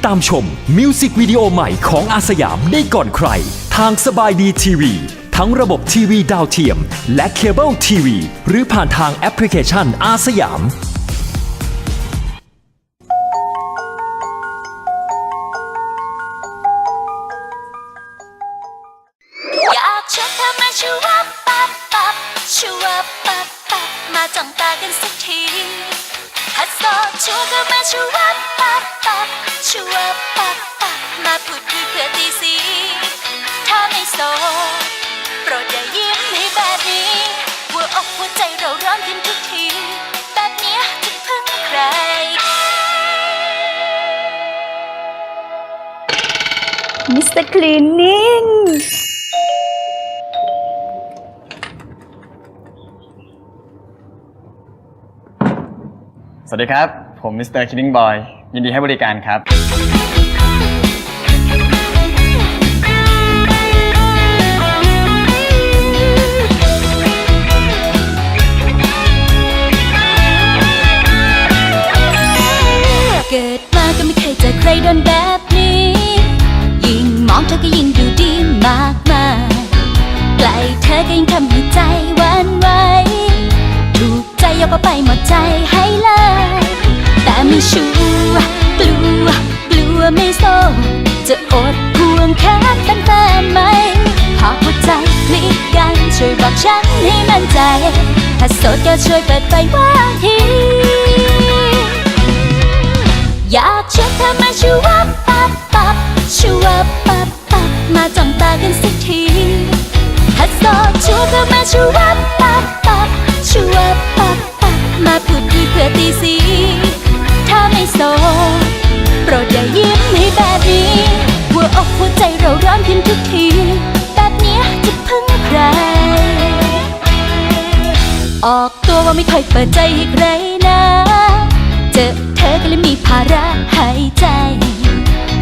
ตามชมมิวสิกวิดีโอใหม่ของอาสยามได้ก่อนใครทางสบายดีทีวีทั้งระบบทีวีดาวเทียมและเคเบิลทีวีหรือผ่านทางแอปพลิเคชันอาสยามอยากชวนเธอมาชูวับปับปับชูวับปับปับมาจ้องตากันสักทีฮัตโซชวนเธอมาชูวับปับปับชูวับปับปับมาพูดคุยเพื่อตีสีถ้าไม่โสดโปรดอย่ายิ้มให้แบบนี้หัวอกหัวใจเราร้อนขึ้นทุกทีแบบเนี้ยจะพึ่งใครมิสเตอร์คลีนนิ่งสวัสดีครับผมมิสเตอร์คิดดิ้งบอยยินดีให้บริการครับเกิดมาก็ไม่เคยเจอใครโดนแบบนี้ยิ่งมองเธอก็ยิ่งดูดีมากมายใกล้เธอก็ยิ่งทำให้ใจหวั่นไหวถูกใจยกเอาไปหมดใจให้เลยแต่ไม่ชัวร์กลัวไม่โซจะอดห่วงแค่เป็นแฟนไหมหากหัวใจคลิกกันช่วยบอกฉันให้มั่นใจถ้าโสดก็ช่วยเปิดไฟว่างทีอยากชวนเธอมาชูวับปับปับชูวับปับปับมาจ้องตากันสักทีถ้าโสดชวนเธอมาชูวับปับปับชูวับปับปับมาพูดคุยเพื่อตีสีถ้าไม่โสดโปรดอย่ายิ้มให้แบบนี้หัวอกหัวใจเราร้อนขึ้นทุกทีแบบเนี้ยจะพึ่งใครออกตัวว่าไม่ค่อยเปิดใจให้ใครนะเจอเธอก็เลยมีภาระหายใจ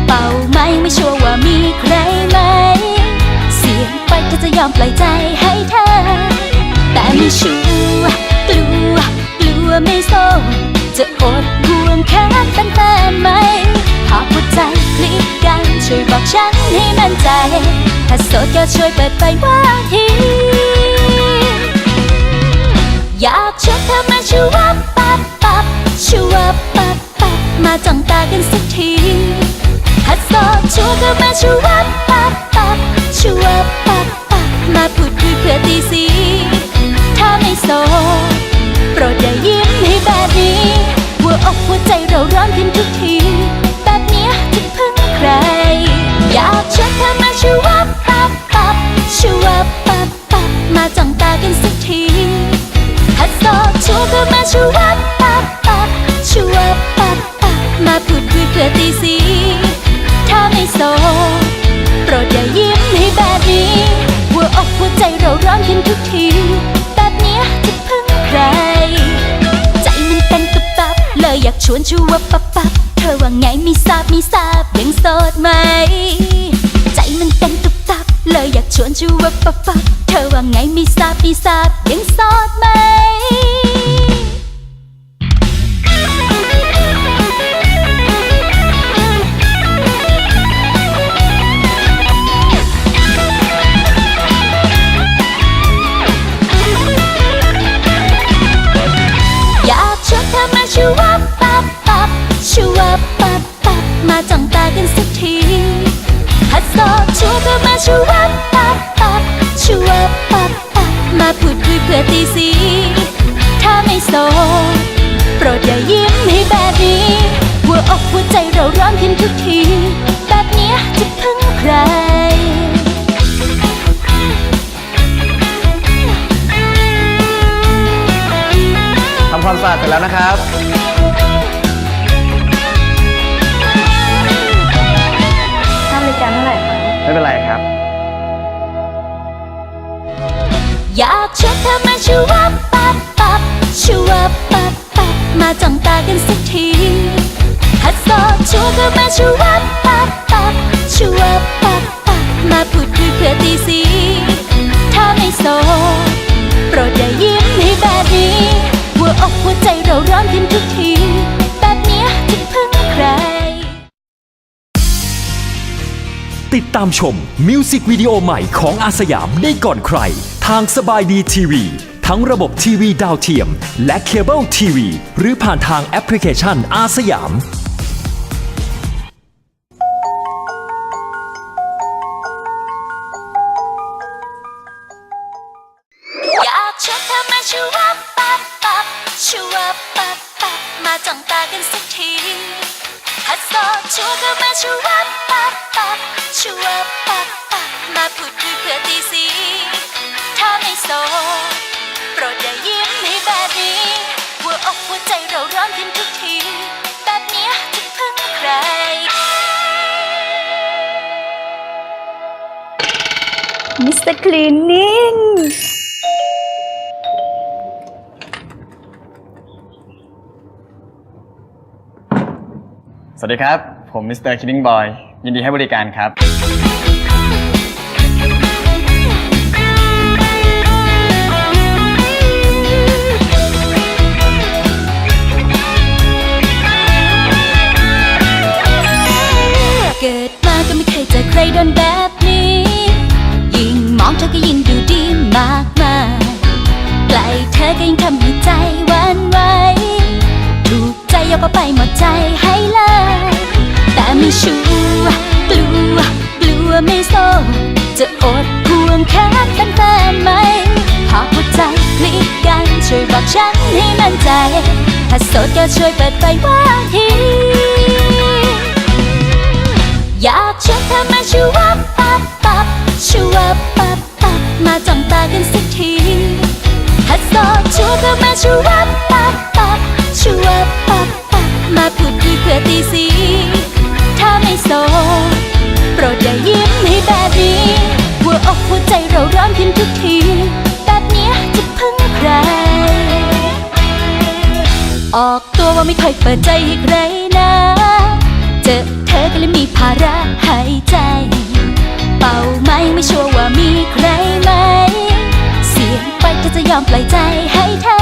เป่าไม้ไม่ชัวร์ว่ามีใครไหมเสียงไปเธอจะยอมปล่อยใจให้เธอแต่ไม่ชัวร์กลัวไม่โซจะอดห่วงแค่เป็นแฟนไหมหากหัวใจคลิกกันช่วยบอกฉันให้มั่นใจถ้าโสดก็ช่วยเปิดไฟว่างทีอยากชวนเธอมาชูวับปับปับชูวับปับปับมาจ้องตากันสักทีฮัตโซชวนเธอมาชูวับปับปับชูวับปับปับมาพูดคุยเพื่อตีสีถ้าไม่โสดโปรดอย่ายิ้มให้แบบนี้หัวอกหัวใจเราร้อนขึ้นทุกทีแบบเนี้ยจะพึ่งใครอยากชวนเธอมาชูวับปับปับชูวับปับปับมาจ้องตากันสักทีฮัตโซชวนเธอมาชูวับปับปับชูวับปับปับมาพูดคุยเพื่อตีสีถ้าไม่โสดโปรดอย่ายิ้มให้แบบนี้หัวอกหัวใจเราร้อนขึ้นทุกทีแบบเนี้ยจะพึ่งใครใจมันเต้นตุบตับเลยอยากชวนชูวับปับปับเธอว่าไงมีทราบยังโสดไหมใจมันเต้นตุบตับเลยอยากชวนชูวับปับปับเธอว่าไงมีทราบยังโสดไหมชูวับปับปับชูวับปับปับมาจ้องตากันสักทีฮัตโซชวนเธอมาชูวับปับปับชูวับปับปับมาพูดคุยเพื่อตีสีถ้าไม่โสดโปรดอย่ายิ้มให้แบบนี้หัวอกหัวใจเราร้อนขึ้นทุกทีแบบเนี้ยจะพึ่งใครทำความสะอาดเสร็จแล้วนะครับ ค่าบริการเท่าไหร่คะ ไม่เป็นไรครับ อยากชวนเธอมาชูวับปับปับชูวับปับปับมาจ้องตากันสักทีฮัตโซชวนเธอมาชูวับปับปับชูวับปับปับมาพูดคุยเพื่อตีสีถ้าไม่โสดโปรดอย่ายิ้มให้แบบนี้หัวอกหัวใจเราร้อนขึ้นทุกที ตามชมมิวสิกวิดีโอใหม่ของอาสยามได้ก่อนใครทางสบายดีทีวีทั้งระบบทีวีดาวเทียมและเคเบิลทีวีหรือผ่านทางแอปพลิเคชันอาสยามอยากชวนเธอมาชูวับปับปับชูวับปับปับมาจ้องตากันสักทีฮัสโซชวนเธอมาชูวับปับปับชูวับปับปับมาพูดคุยเพื่อตีสีถ้าไม่โสดโปรดอย่ายิ้มให้แบบนี้หัวอกหัวใจเราร้อนขึ้นทุกทีแบบเนี้ยจะพึ่งใคร มิสเตอร์คลีนนิ่ง สวัสดีครับ ผมมิสเตอร์คิดดิ้งบอยยินดีให้บริการครับ เกิดมาก็ไม่เคยเจอใครโดนแบบนี้ ยิ่งมองเธอก็ยิ่งดูดีมากมายใกล้เธอก็ยิ่งทำให้ใจหวั่นไหวถูกใจยกเอาไปหมดใจให้เลยแต่ไม่ชัวร์กลัวไม่โซจะอดห่วงแค่เป็นแฟนไหมหากหัวใจพลิกกันช่วยบอกฉันให้มั่นใจถ้าโสดก็ช่วยเปิดไฟว่าที อยากชวนเธอมาชูวับปับปับชูวับปับปับมาจ้องตากันสักทีฮัสโซชวนเธอมาชูวับปับปับชูวับปับปับมาพูดคุยเพื่อตีสีถ้าไม่โสดโปรดอย่ายิ้มให้แบบนี้หัวอกหัวใจเราร้อนขึ้นทุกทีแบบเนี้ยจะพึ่งใครออกตัวว่าไม่ค่อยเปิดใจให้ใครนะเจอเธอก็เลยมีภาระหายใจเป่าไม่ชัวร์ว่ามีใครไหมเสียงไปก็จะยอมปล่อยใจให้เธอ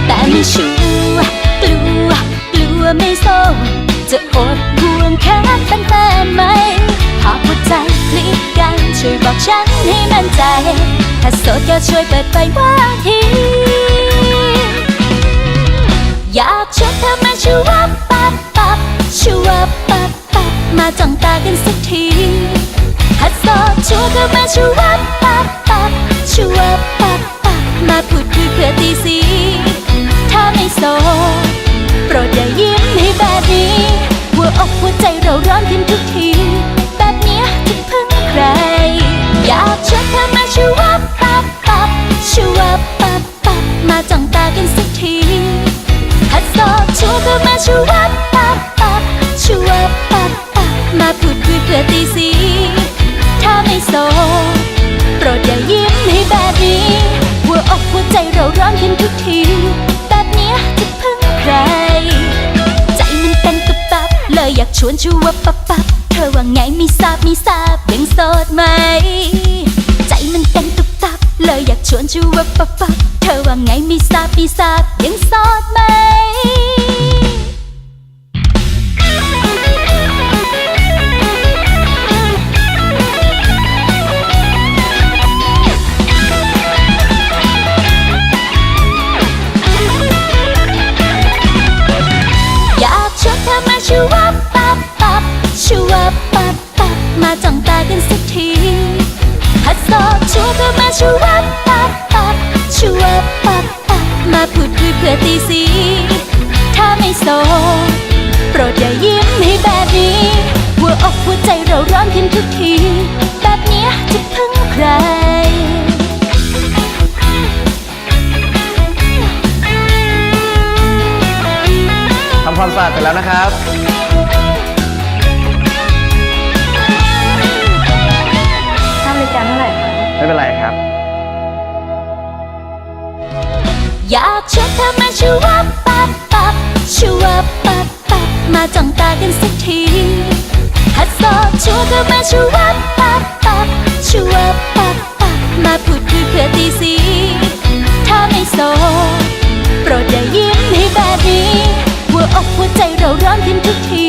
แต่ไม่ชัวร์กลัวไม่โซจะอดห่วงแค่เป็นแฟนไหมหากหัวใจพลิกกันช่วยบอกฉันให้มั่นใจถ้าโสดก็ช่วยเปิดไฟว่าทีอยากชวนเธอมาชูวับปับปับชูวับปับปับมาจ้องตากันสักทีฮัสโซชวนเธอมาชูวับปับปับชูวับปับปับมาพูดคุยเพื่อตีสีถ้าไม่โสดโปรดอย่ายิ้มให้แบบนี้หัวอกหัวใจเราร้อนขึ้นทุกทีแบบเนี้ยจะพึ่งใครอยากชวนเธอมาชูวับปับปับชูวับปับปับมาจ้องตากันสักทีฮัสโซชวนเธอมาชูวับปับปับชูวับปับปับมาพูดคุยเพื่อตีสีถ้าไม่โสดโปรดอย่ายิ้มให้แบบนี้หัวอกหัวใจเราร้อนขึ้นทุกทีแบบเนี้ยจะพึ่งใครใจมันเต้นตุบตับเลยอยากชวนชูวับปับปับเธอว่าไงไม่ทราบยังโสดไหมใจมันเต้นตุบตับเลยอยากชวนชูวับปับปับเธอว่าไงไม่ทราบยังโสดไหมชูวับปับปับชูวับปับปับมาจ้องตากันสักทีฮัสโซชวนเธอมาชูวับปับปับชูวับปับปับมาพูดคุยเพื่อตีสีถ้าไม่โสดโปรดอย่ายิ้มให้แบบนี้หัวอกหัวใจเราร้อนขึ้นทุกทีแบบเนี้ยจะพึ่งใครทำความสะอาดเสร็จแล้วนะครับ ค่าบริการเท่าไหร่คะ ไม่เป็นไรครับ อยากชวนเธอมาชูวับปับปับชูวับปับปับมาจ้องตากันสักทีฮัสโซชวนเธอมาชูวับปับปับชูวับปับปับมาพูดคุยเพื่อตีสีถ้าไม่โสดโปรดอย่ายิ้มให้แบบนี้หัวอกหัวใจเราร้อนขึ้นทุกที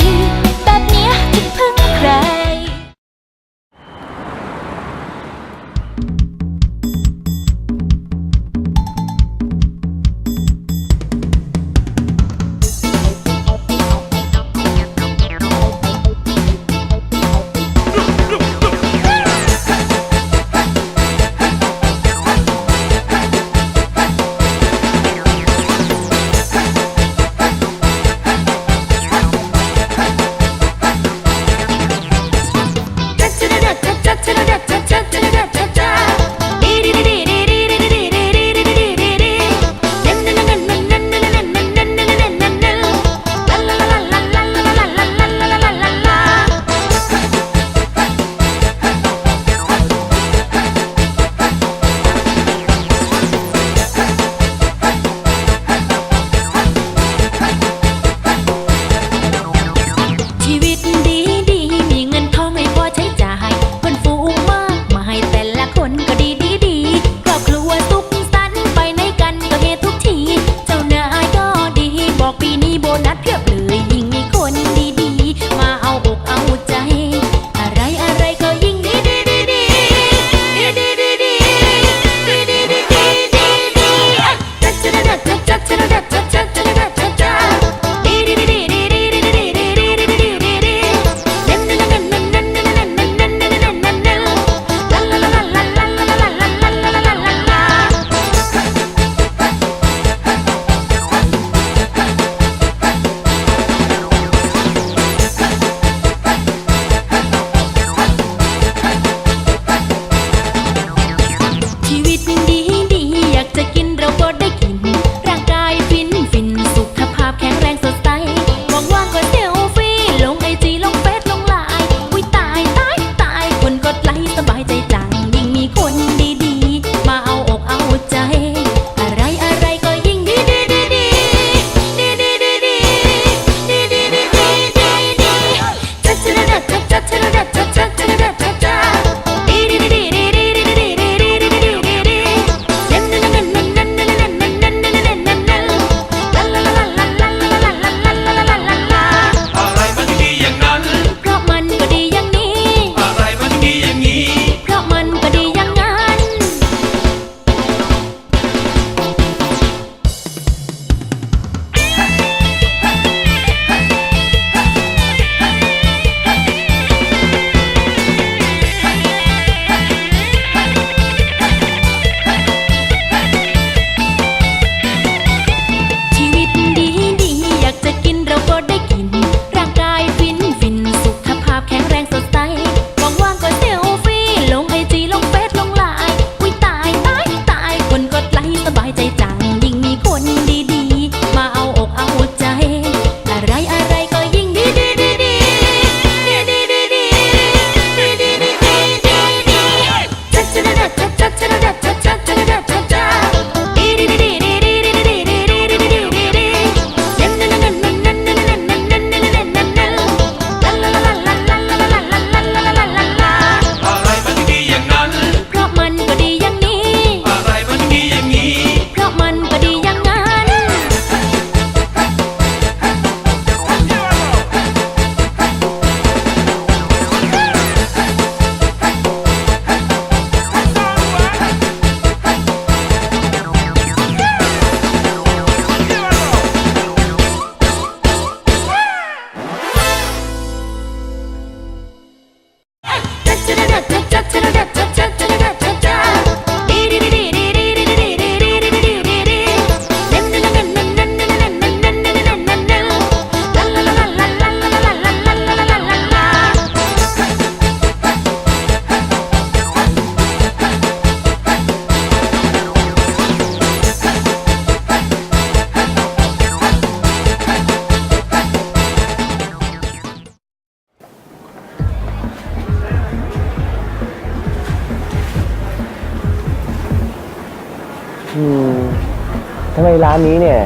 ทำไมร้านนี้เนี่ย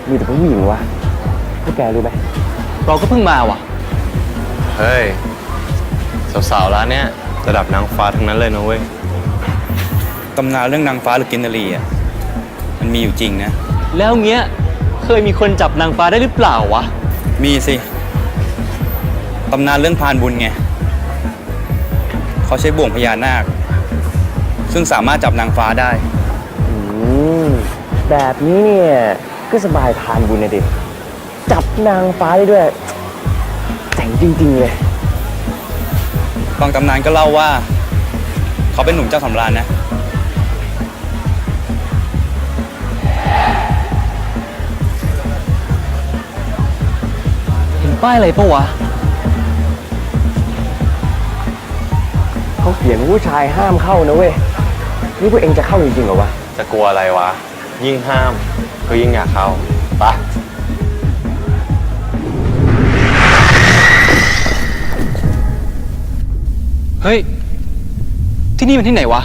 มีแต่ผู้หญิงวะพวกแกรู้ไหม เราก็เพิ่งมาว่ะ เฮ้ย สาวๆร้านเนี้ยระดับนางฟ้าทั้งนั้นเลยนะเว้ย ตำนานเรื่องนางฟ้าหรือกินนารีอ่ะมันมีอยู่จริงนะ แล้วเงี้ยเคยมีคนจับนางฟ้าได้หรือเปล่าวะ มีสิตำนานเรื่องพานบุญไงเขาใช้บ่วงพญานาค ซึ่งสามารถจับนางฟ้าได้ แบบนี้เนี่ยก็สบายพานบุญนะดิจับนางฟ้าได้ด้วยเจ๋งจริงๆเลย บางตำนานก็เล่าว่า เขาเป็นหนุ่มเจ้าสำราญนะ เห็นป้ายอะไรปะวะ เขาเขียนว่าผู้ชายห้ามเข้านะเว้ยนี่พวกเองจะเข้าจริงๆเหรอวะ จะกลัวอะไรวะ ยิ่งห้ามก็ยิ่งอยากเข้าปะ เฮ้ย ที่นี่มันที่ไหนวะ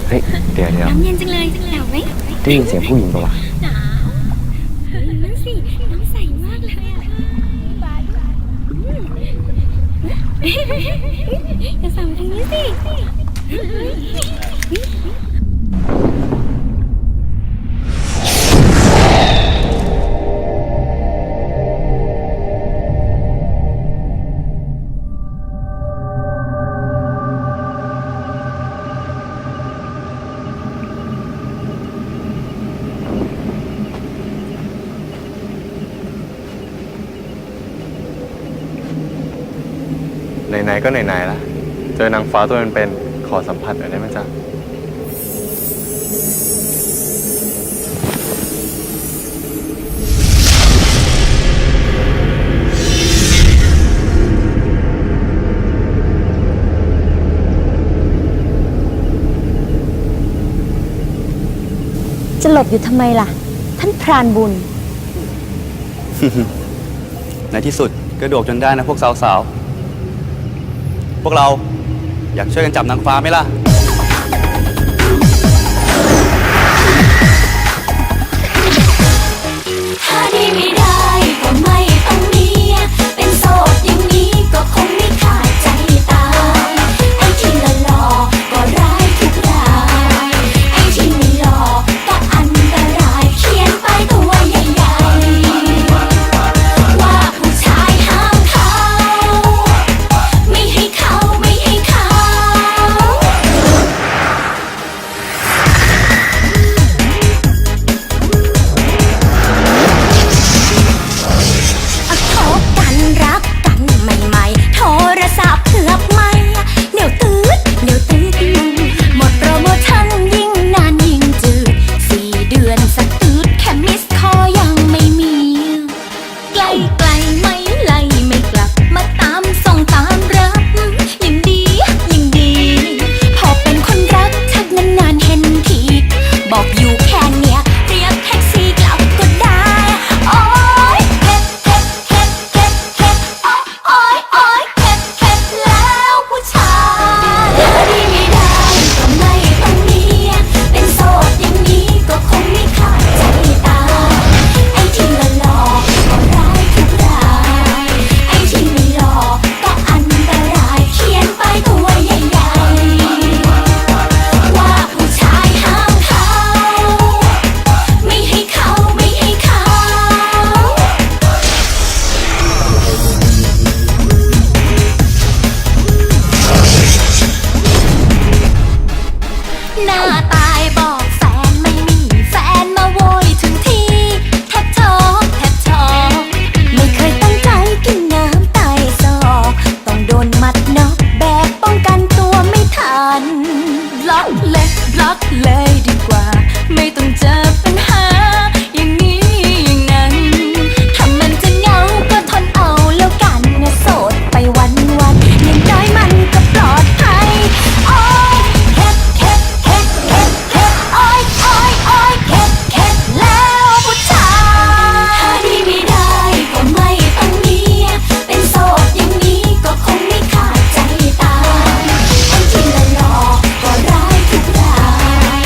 เฮ้ยเดี๋ยว น้ำเย็นจังเลยหนาวไหม ได้ยินเสียงผู้หญิงปะวะ หนาวนั่นสิ น้ำใสมากเลยอ่ะจะสั่งทางนี้สิ ไหนๆก็ไหนๆละเจอนางฟ้าตัวเป็นๆขอสัมผัสหน่อยได้ไหมจ๊ะ จะหลบอยู่ทำไมล่ะ ท่านพรานบุญ ในที่สุดก็โดดจนได้นะพวกสาวๆ พวกเราอยากช่วยกันจับนางฟ้าไหมล่ะ ถ้าดีไม่ได้ก็ไม่ต้องมีเป็นโสดอย่างนี้ก็คงไม่ขาดใจตายไอ้ที่หล่อๆก็ร้ายทุกรายไอ้ที่ไม่หล่อก็อันตรายเขียนไปตัวใหญ่ๆว่าผู้ชายห้ามเขาไม่ให้เขาไม่ให้เขา คบกันรักกันใหม่ๆโทรศัพท์เกือบไม่เหนียวตืดหมดโปรโมชั่นยิ่งนานยิ่งจืด4 เดือนสักตืดแค่มิสคอลยังไม่มีไกลไม่ไล่ไม่กลับมาตามส่งตามรับยิ่งดีพอเป็นคนรักชักนานๆเห็นทีบอกอยู่แค่เนี้ยเรียกแท็กซี่กลับก็ได้โอ๊ยเฮ็ดโอ๊ยเฮ็ดแล้วผู้ชายดีไม่ได้ก็ไม่ต้องมีเป็นโสดอย่างนี้ก็คงไม่ขาดใจตายไอ้ที่หล่อๆก็ร้ายทุกรายไอ้ที่ไม่หล่อก็อันตรายเขียนไปตัวใหญ่ๆว่าผู้ชายห้ามเขาไม่ให้เขาไม่ให้เขา หน้าตายบอกแฟนไม่มีแฟนมาโวยถึงที่แทบช็อกไม่เคยตั้งใจกินน้ำตายซอกต้องโดนมัดน็อกแบบป้องกันตัวไม่ทันบล็อกเลยดีกว่า ไม่ต้องเจอปัญหาอย่างนี้อย่างนั้นถ้ามันจะเหงาก็ทนเอาแล้วกันนะโสดไปวันอย่างน้อยมันก็ปลอดภัยโอ๊ยเฮ็ดโอ๊ยเฮ็ดแล้วผู้ชายถ้าดีไม่ได้ก็ไม่ต้องมีเป็นโสดอย่างนี้ก็คงไม่ขาดใจตายไอ้ที่หล่อๆก็ร้ายทุกราย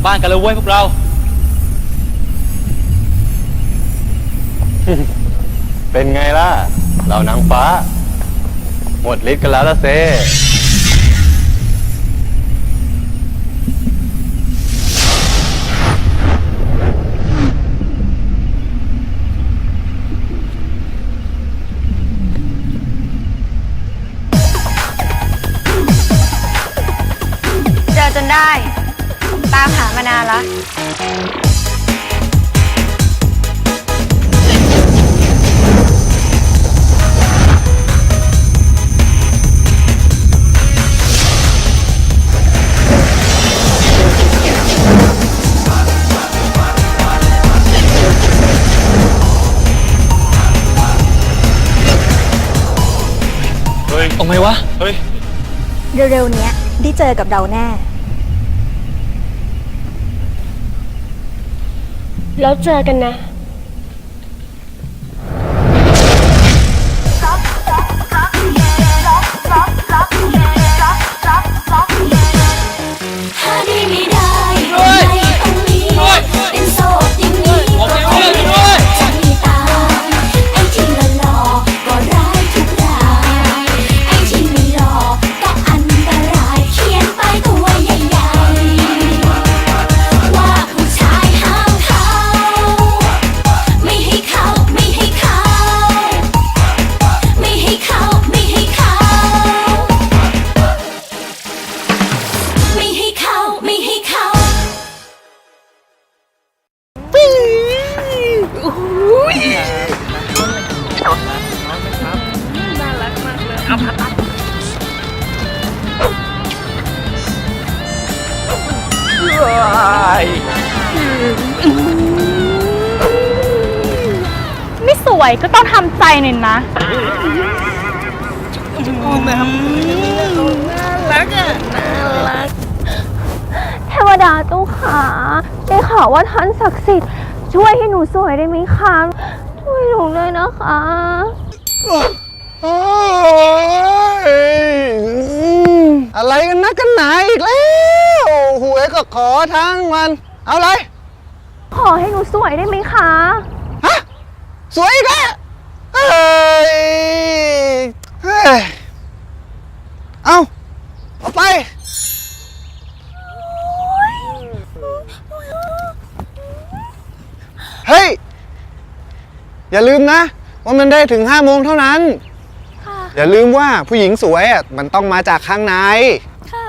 บ้านกันเลยเว้ยพวกเรา เป็นไงล่ะ เรานางฟ้า หมดฤทธิ์กันแล้วละเซ เจอจนได้ ตามหามานานละ เฮ้ยเอาไงวะ เฮ้ย เร็วๆเนี้ยได้เจอกับเราแน่ แล้วเจอกันนะ หาได้ไม่ได้ไม่ต้องมีเป็นโสดอย่างนี้ก็คงไม่จะมีตามไอ้ที่หล่อๆก็ร้ายทุกรายไอ้ที่ไม่หล่อก็อันตรายเขียนป้ายตัวใหญ่ๆว่าผู้ชายห้ามเข้าไม่ให้เข้าไม่ให้เข้าไม่ให้เข้าไม่ให้เข้าไม่ให้เข้าไม่ให้เข้า ไม่สวยก็ต้องทำใจหน่อยนะ เทวดาเจ้าขาได้ข่าวว่าท่านศักดิ์สิทธิ์ช่วยให้หนูสวยได้ไหมคะ ช่วยหนูเลยนะคะ อะไรกันนักกันหนาอีกแล้ว หวยก็ขอทั้งวัน เอาอะไร ขอให้หนูสวยได้ไหมคะ ฮะ สวยอีกแล้วเฮ้ย เฮ้ย เอาไป เฮ้ย อย่าลืมนะ ว่ามันได้ถึง5 โมงเท่านั้น อย่าลืมว่าผู้หญิงสวยอ่ะมันต้องมาจากข้างใน ค่ะ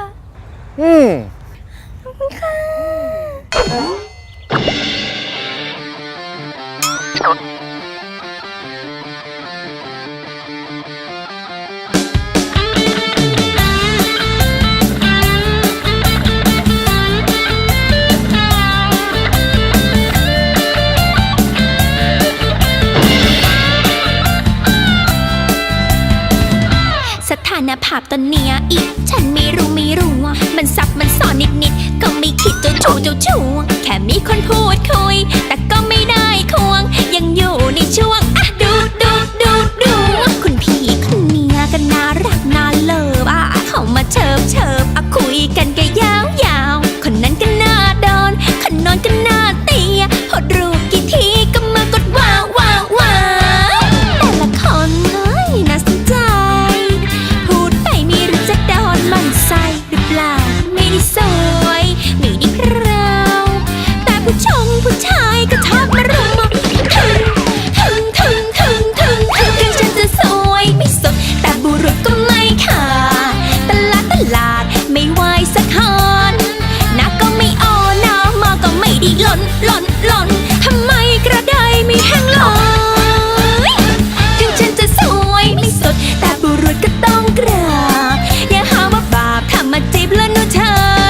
อืม สถานภาพตอนเนี้ยอีกฉันไม่รู้ว่ามันซับมันสอนนิดก็ไม่คิดเจ้าชู้แค่มีคนพูดคุย แต่ก็ไม่ได้ควง ยังอยู่ในช่วงอ่ะดูคุณพี่คนเนี้ยก็น่ารักน่าเลิฟอ่ะเขามาเชิบอ่ะคุยกันก็ยาวคนนั้นก็น่าโดนคนนอนก็น่าตีพอรู้กี่ทีก็มากดว้าวแต่ละคนเฮ้ยน่าสนใจ พูดไปไม่รู้จะโดนมันใส่หรือเปล่าไม่ได้สวยไม่ได้เพราแต่ผู้ชายก็ทักมารุมถึงฉันจะสวยไม่สุดแต่บุรุษก็ไม่ขาดตลาดไม่ไหวสักคนหน้าก็ไม่อ่อนหน้ามาก็ไม่ได้หล่นทำไมกระไดไม่แห้งลอยถึงฉันจะสวยไม่สุดแต่บุรุษก็ต้องกราบอย่าหาว่าบาปทำมาจีบแล้วหนูเช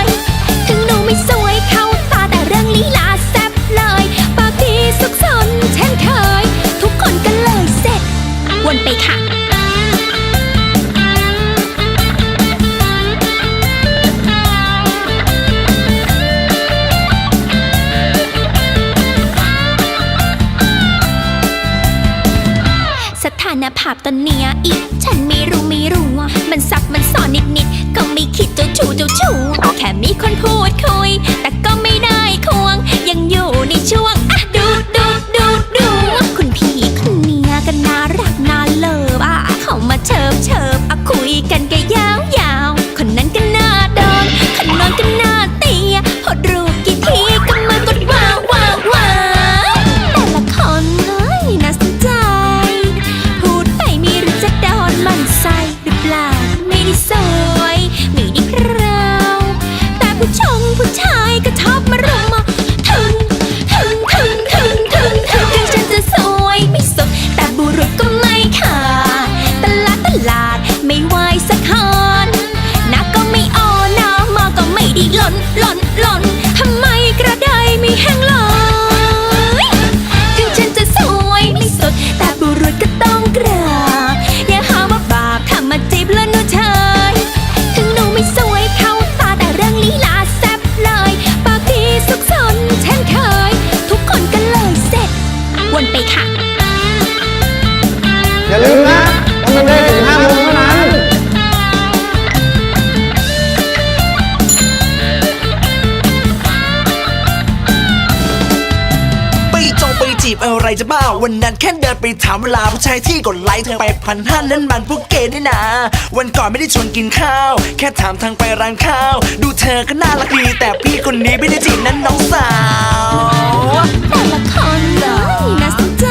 ยถึงหนูไม่สวยเข้าตาแต่เรื่องลีลาแซ่บเลยปากดีสุขสนเช่นเคยทุกคนก็เลยเสร็จวนไปค่ะ สถานภาพตอนเนี้ยอีกฉันไม่รู้ว่ามันซับมันสอนนิดก็ไม่คิดเจ้าชู้แค่มีคนพูดคุย แต่ก็ไม่ได้ ในช่วงดูคุณพี่คนเนี้ยก็น่ารักน่าเลิฟเขามาเชิบคุยกันก็ยาวคนนั้นก็น่าโดนคนนั้นก็น่าเตียพอรู้กี่ทีก็มากดว้าวแต่ละคนเลยน่าสนใจพูดไปไม่รู้จะโดนมันใส่หรือเปล่าไม่ได้สวยไม่ได้พราวแต่ผู้ชายก็ชอบมารุมมาถึงฉันจะสวยไม่สุดแต่บุรุษก็ไม่ขาดตลาดไม่ไหวสักคนหน้าก็ไม่อ่อนหน้ามาก็ไม่ได้หล่นทำไมกระไดไม่แห้งเลยถึงฉันจะสวยไม่สุดแต่บุรุษก็ต้องกราบอย่าหาว่าบาปทำมาจีบแล้วหนูเฉยถึงหนูไม่สวยเข้าตาแต่เรื่องลีลาแซ่บเลยปากดีสุขสนเช่นเคยทุกคนก็เลยเสร็จวนไปค่ะ อย่าลืมนะว่ามันได้ถึง5 โมงเท่านั้น ไปจีบอะไรจะบ้าวันนั้นแค่เดินไปถามเวลาผู้ชายที่กดไลค์เธอไป1,500นั้นมันพวกเกย์นี่นะวันก่อนไม่ได้ชวนกินข้าวแค่ถามทางไปร้านข้าวดูเธอก็น่ารักดีแต่พี่คนนี้ไม่ได้จีบนั้นน้องสาว แต่ละคนเลยน่าสนใจ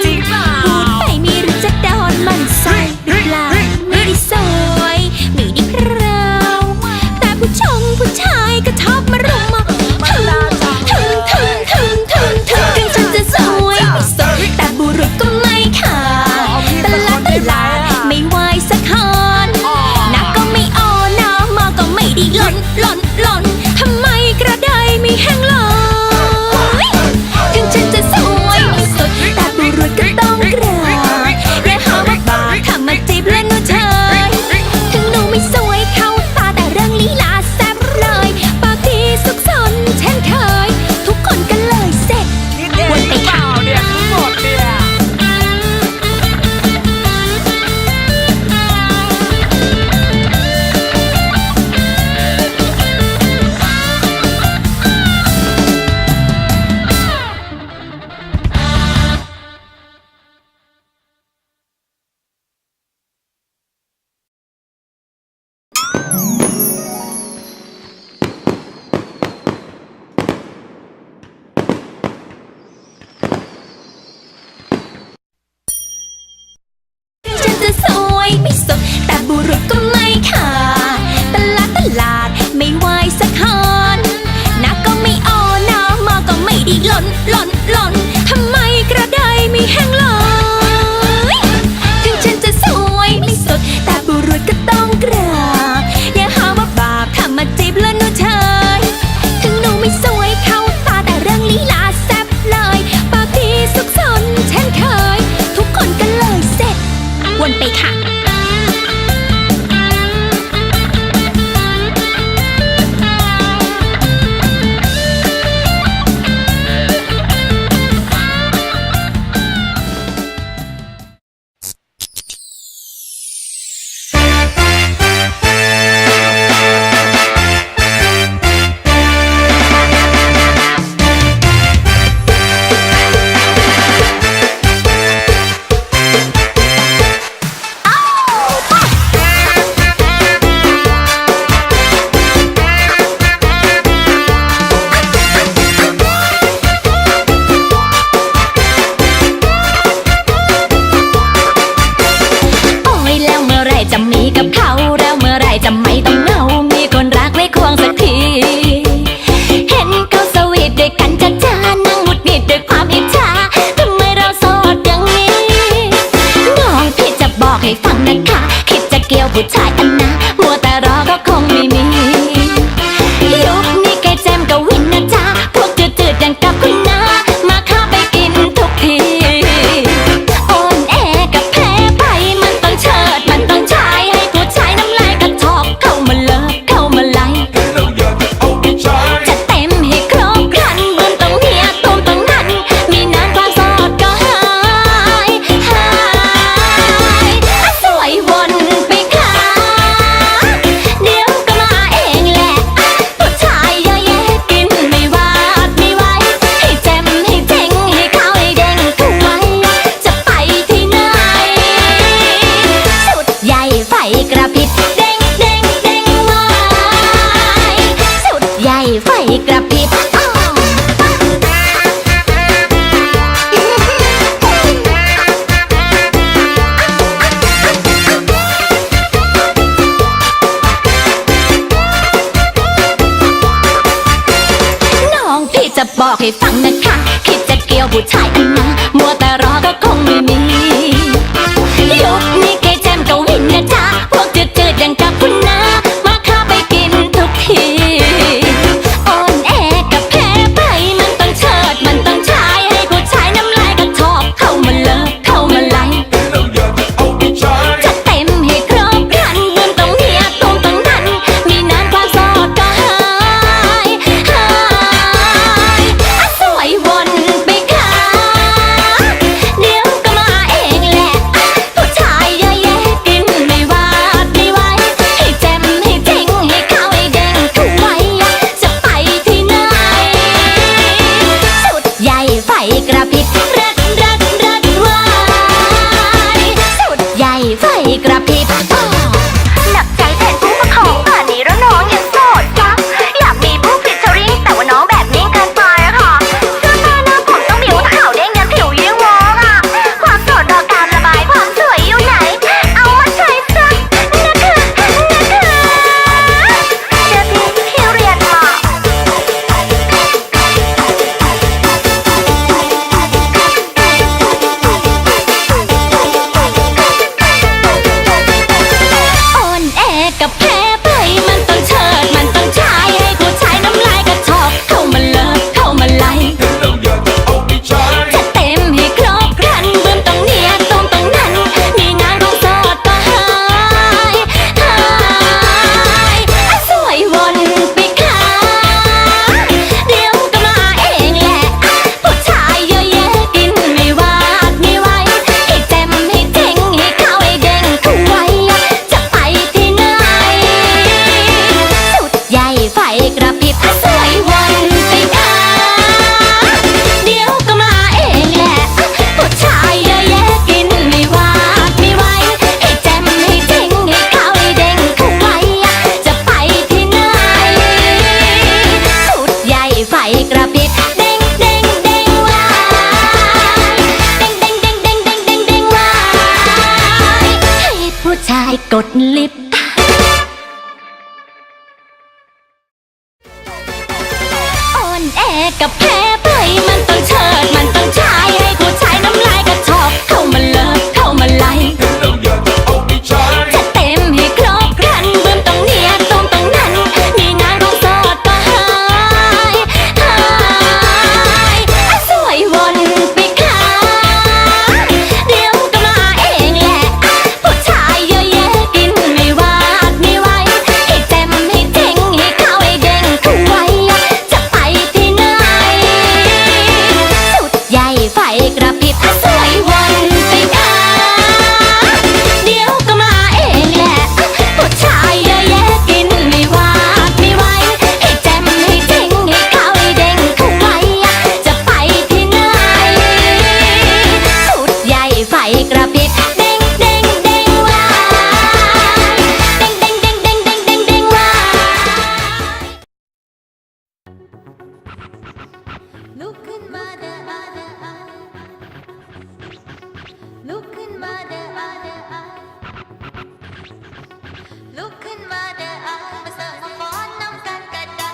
จริงเปล่าพูดไปไม่รู้จะโดนมันใส่หรือเปล่าไม่ได้สวยไม่ได้พราวแต่ผู้ชายก็ชอบมารุมมาถึงฉันจะสวยไม่สดแต่บุรุษก็ไม่ขาดตลาดไม่ไหวสักคนหน้าก็ไม่อ่อนหน้ามาก็ไม่ได้หล่นทำไมกระไดไม่แห้งเลยถึงฉันจะสวยไม่สุดแต่บุรุษก็ต้องกราบอย่าหาว่าบาปทำมาจีบแล้วหนูเฉยถึงหนูไม่สวยเข้าตาแต่เรื่องลีลาแซ่บเลยปากดีสุขสนเช่นเคยทุกคนก็เลยเสร็จวนไปค่ะ ฉันจะสวยไม่สุดแต่บุรุษก็ไม่ขาดตลาดไม่ไหวสักคนหน้าก็ไม่อ่อนหน้ามาก็ไม่ได้หล่นทำไมกระไดไม่แห้งเลยถึงฉันจะสวยไม่สุดแต่บุรุษก็ต้องกราบอย่าหาว่าบาปทำมาจีบแล้วหนูเฉยถึงหนูไม่สวยเข้าตาแต่เรื่องลีลาแซ่บเลยปากดีสุขสนเช่นเคยทุกคนก็เลยเสร็จวนไปค่ะ ผู้ชายอันนะมัวแต่รอก็คงไม่มียุคนี้แกแจมกับวินนะจ๊ะพวกจืดๆอย่างกับคุณน้ามาข้าไปกินทุกทีอ่อนแอกับแพ้ไปมันต้องเชิดมันต้องใช้ให้ผู้ชายน้ำลายกระทอกเข้ามาเลิฟเข้ามาไล่จะเต็มให้ครบครันบนต้องเฮียต้มต้องหันมีนานความโสดก็หายสวยวนไปขาย บอกให้ฟังนะคะคิดจะเกี่ยวผู้ชายอันนะมัวแต่รอก็คงไม่มียุคนี้เกย์แจมก็วินนะจ๊ะพวกจืดๆอย่างกับคุณนะมาข้าไปกินทุกทีอ่อนแอกับแพ้ไปมันต้องเชิดมันต้องชายให้ผู้ชายน้ำลายกระทอกเข้ามาเลิกเข้ามาไล่จะเต็มให้ครบครันบุญตรงเนี้ยตรงนั้นมีนานความโสดก็หายสวยวนไปค่ะเดี๋ยวก็มาเองแหละผู้ชายเยอะแยะกินไม่วาดไม่ไหวให้แจ่มให้จริงให้ขาวให้แดงเข้าไว้จะไปที่ไหนสุดใหญ่ไฟกระพริบรัดวายสุดใหญ่ไฟกระพริบหนักใจแทนผู้ประคองป่านนี้แล้วน้องยังโสดจ้ะอยากมีผู้ฟิชเชอริงแต่ว่าน้องแบบนี้เกินไปอะค่ะเสื้อผ้าหน้าผมต้องบิ้วขาวเด้งยันผิวยิ่งวอกอะความโสดรอการระบายความสวยอยู่ไหนเอามาใช้ซะนะคะเดี๋ยวพี่เรียนมาอ่อนแอกับแพ้ไปมันต้องเชิดมันต้องชายให้ผู้ชายน้ำลายกระชอกเข้ามาเลิกเข้ามาไล่จะเต็มให้ครบครันบึ้มตรงเนี้ยตรงนั้นมีนานของโสดก็หายสวยวนไปค่ะเดี๋ยวก็มาเองแหละผู้ชายเยอะแยะกินไม่วาดไม่ไหวให้แจ่มให้เจ๋งให้ขาวให้แดงเข้าไว้จะไปที่ไหนสุดใหญ่ไฟกระพริบสวยวนไปค่ะเดี๋ยวก็มาเองแหละผู้ชายเยอะแยะกินไม่วาดไม่ไหวให้แจ่มให้เจ๋งให้ขาวให้แดงเข้าไว้จะไปที่ไหนสุดใหญ่ไฟกระพริบเด้งวายเด้งวายให้ผู้ชายกดลิฟต์อ่อนแอกับแพ้ไปมันต้องเชิดมันต้องชายให้ผู้ชายน้ำลายกระชอกเข้ามาเลิกเข้ามาไล่จะเต็มให้ครบครันบึ้มตรงเนี้ยตรงนั้นมีนานของโสดก็หายสวยวนไปค่ะเดี๋ยวก็มาเองแหละผู้ชายเยอะแยะกินไม่วาดไม่ไหวให้แจ่มให้เจ๋งให้ขาวให้แดงเข้าไว้จะไปที่ไหนสุดใหญ่ไฟกระพริบสวยวนไปค่ะเดี๋ยวก็มาเองแหละผู้ชายเยอะแยะกินไม่วาดไม่ไหวให้แจ่มให้เจ๋งให้ขาวให้แดงเข้าไว้จะไปที่ไหนสุดใหญ่ไฟกระพริบเด้งวายเด้งวายลุกขึ้นมาเด้อลุกขึ้นมาเด้อลุกขึ้นมาเด้อมาเสิร์ฟมาฟ้อนน้ำกันก็ได้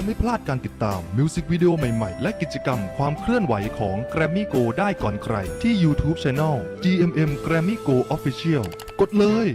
จะไม่พลาดการติดตามมิวสิกวิดีโอใหม่ๆ และกิจกรรมความเคลื่อนไหวของ Grammy Go ได้ก่อนใครที่ YouTube Channel GMM Grammy Go Official กดเลย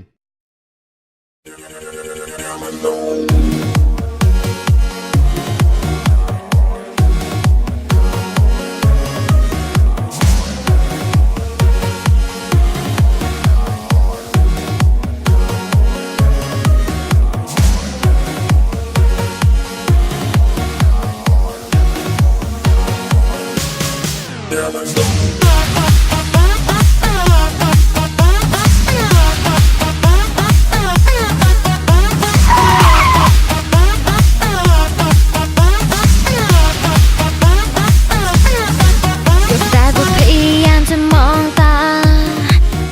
แต่ก็พยายามจะมองตา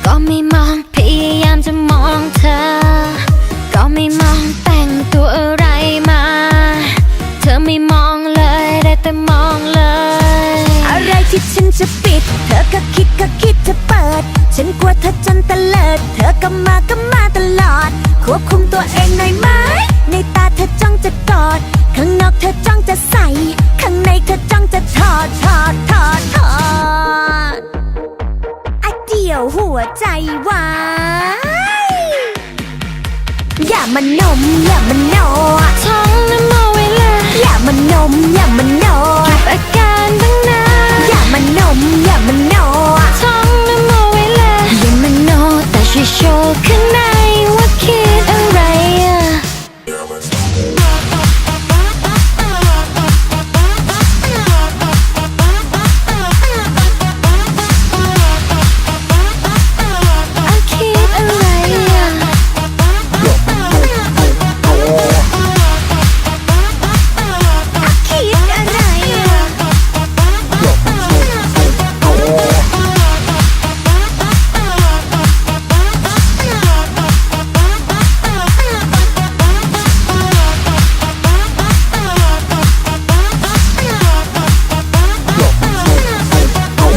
ก็ไม่มองพยายามจะมองเธอ ก็ไม่มองแต่งตัวอะไรมา เธอไม่มองเลยได้แต่มองเลย อะไรที่ฉันจะปิด เธอก็คิดจะเปิด ฉันกลัวเธอจนตะเลิด เธอก็มาตลอด ควบคุมตัวเองหน่อยไหม ในตาเธอจ้องจะกอด ข้างนอกเธอจ้องจะใส่ ข้างในเธอจ้องจะถอดอะเดี่ยวหัวใจวายอย่ามาโนท้องน้ำโมไว้เลยอย่ามาโนเก็บอาการบ้างนะอย่ามาโนท้องน้ำโมไว้เลยอย่ามาโนแต่ช่วยโชว์ข้างในว่าคิดอะไรคิดอะไร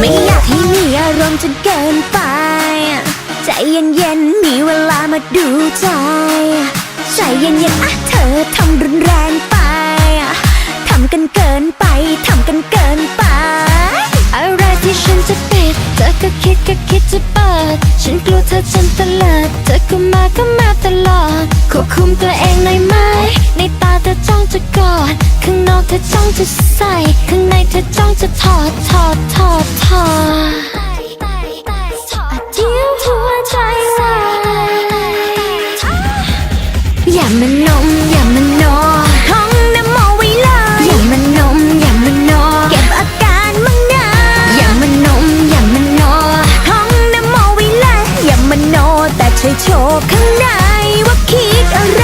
ไม่อยากให้มีอารมณ์จนเกินไป ใจเย็นๆมีเวลามาดูใจ ใจเย็นๆอะเธอทำรุนแรงไป ทำกันเกินไป อะไรที่ฉันจะปิด เธอก็คิดจะเปิด ฉันกลัวเธอจนตะเลิด เธอก็มาตลอด ควบคุมตัวเองหน่อยไหม ในตาเธอจ้องจะกอด ข้างนอกเธอจ้องจะใส่ ข้างในเธอจ้องจะถอดเดี่ยวหัวใจวายอย่ามาโนท้องน้ำโมไว้เลยอย่ามาโนเก็บอาการมั่งนะอย่ามาโนท้องน้ำโมไว้เลยอย่ามาโนแต่ช่วยโชว์ข้างในว่าคิดอะไร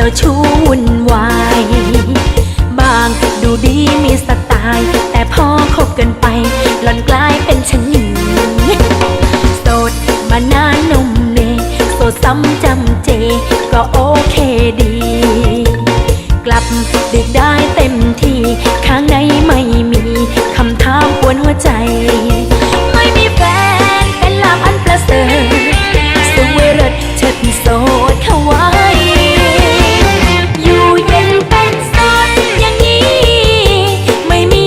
จ้าชู้วุ่นวายบางดูดีมีสไตล์แต่พอคบกันไปหล่อนกลายเป็นชะนีโสดมานานนมเนโสดซ้ำจำเจก็โอเคดี กลับดึกได้เต็มที่ข้างในไม่มีคำถามปวนหัวใจไม่มีแฟนเป็นลาภอันประเสริฐสวยเลิศเชิดโสดเข้าไว้อยู่เย็นเป็นโสดอย่างนี้ไม่มี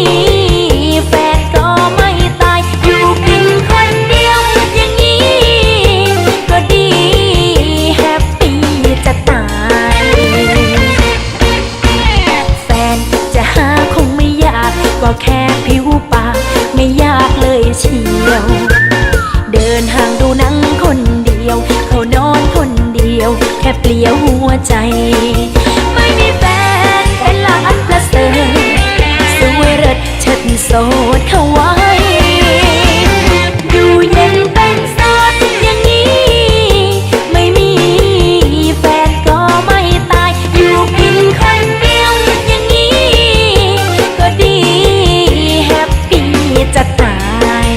แฟนก็ไม่ตายอยู่เพียงคนเดียวอย่างนี้ก็ดีแฮปปี้จะตายแฟนจะหาคงไม่ยากก็แค่ผิวปากไม่ยากเลยเชียวเดินห่างดูหนังคนเดียวเขานอนคนเดียวแค่เปลี่ยวหัวใจไม่มีแฟนเป็นลาภอันประเสริฐสวยเลิศเชิดโสดเข้าไว้อยู่เย็นเป็นโสดอย่างนี้ไม่มีแฟนก็ไม่ตายอยู่เพียงคนเดียวอย่างนี้ก็ดีแฮปปี้จะตาย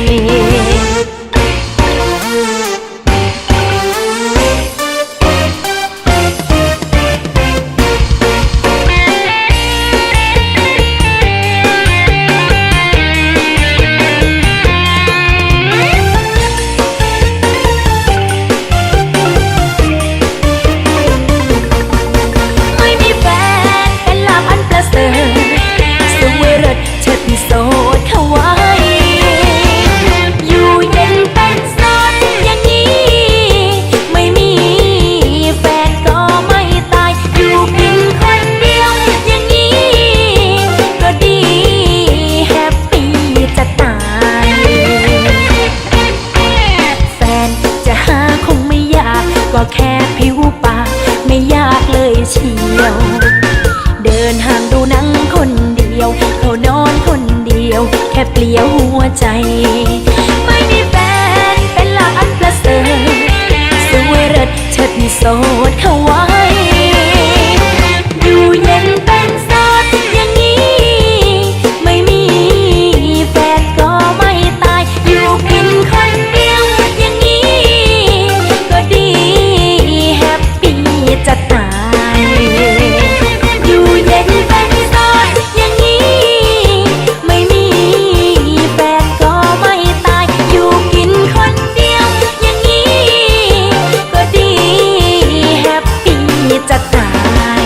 ไม่มีแฟนเป็นลาภอันประเสริฐสวยเลิศเชิดโสดเข้าไว้อยู่เย็นเป็นโสดอย่างนี้ไม่มีแฟนก็ไม่ตายอยู่เพียงคนเดียวอย่างนี้ก็ดีแฮปปี้จะตายแฟนจะหาคงไม่ยากก็แค่ผิวปากไม่ยากเลยเชียวเดินห่างดูหนังคนเดียวเขานอนคนเดียวแค่เปลี่ยวหัวใจไม่มีแฟนเป็นลาภอันประเสริฐสวยเลิศเชิดโสดเข้าไว้อยู่เย็นเป็นโสดอย่างนี้ไม่มีแฟนก็ไม่ตายอยู่เพียงคนเดียวอย่างนี้ก็ดีแฮปปี้จะตายอยู่เย็นเป็นโสดอย่างนี้ไม่มีแฟนก็ไม่ตายอยู่กินคนเดียวอย่างนี้ก็ดีแฮปปี้จะตาย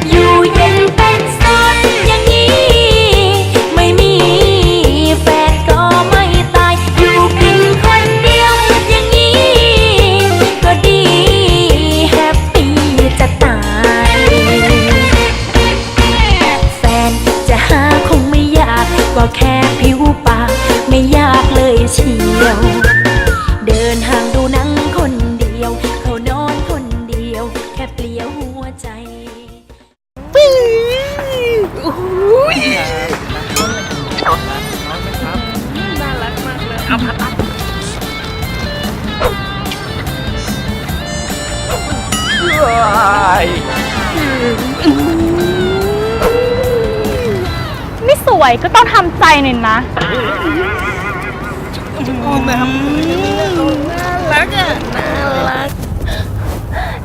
อยู่เย็นเป็นโสดอย่างนี้ไม่มีแฟนก็ไม่ตายอยู่เพียงคนเดียวอย่างนี้ก็ดีแฮปปี้จะตายแฟนจะหาคงไม่ยากก็แค่ผิวปากไม่ยากเลยเชียวเดินห่างดูหนังคนเดียวเขานอนคนเดียวแค่เปลี่ยวหัวใจ ไม่สวยก็ต้องทำใจหน่อยนะ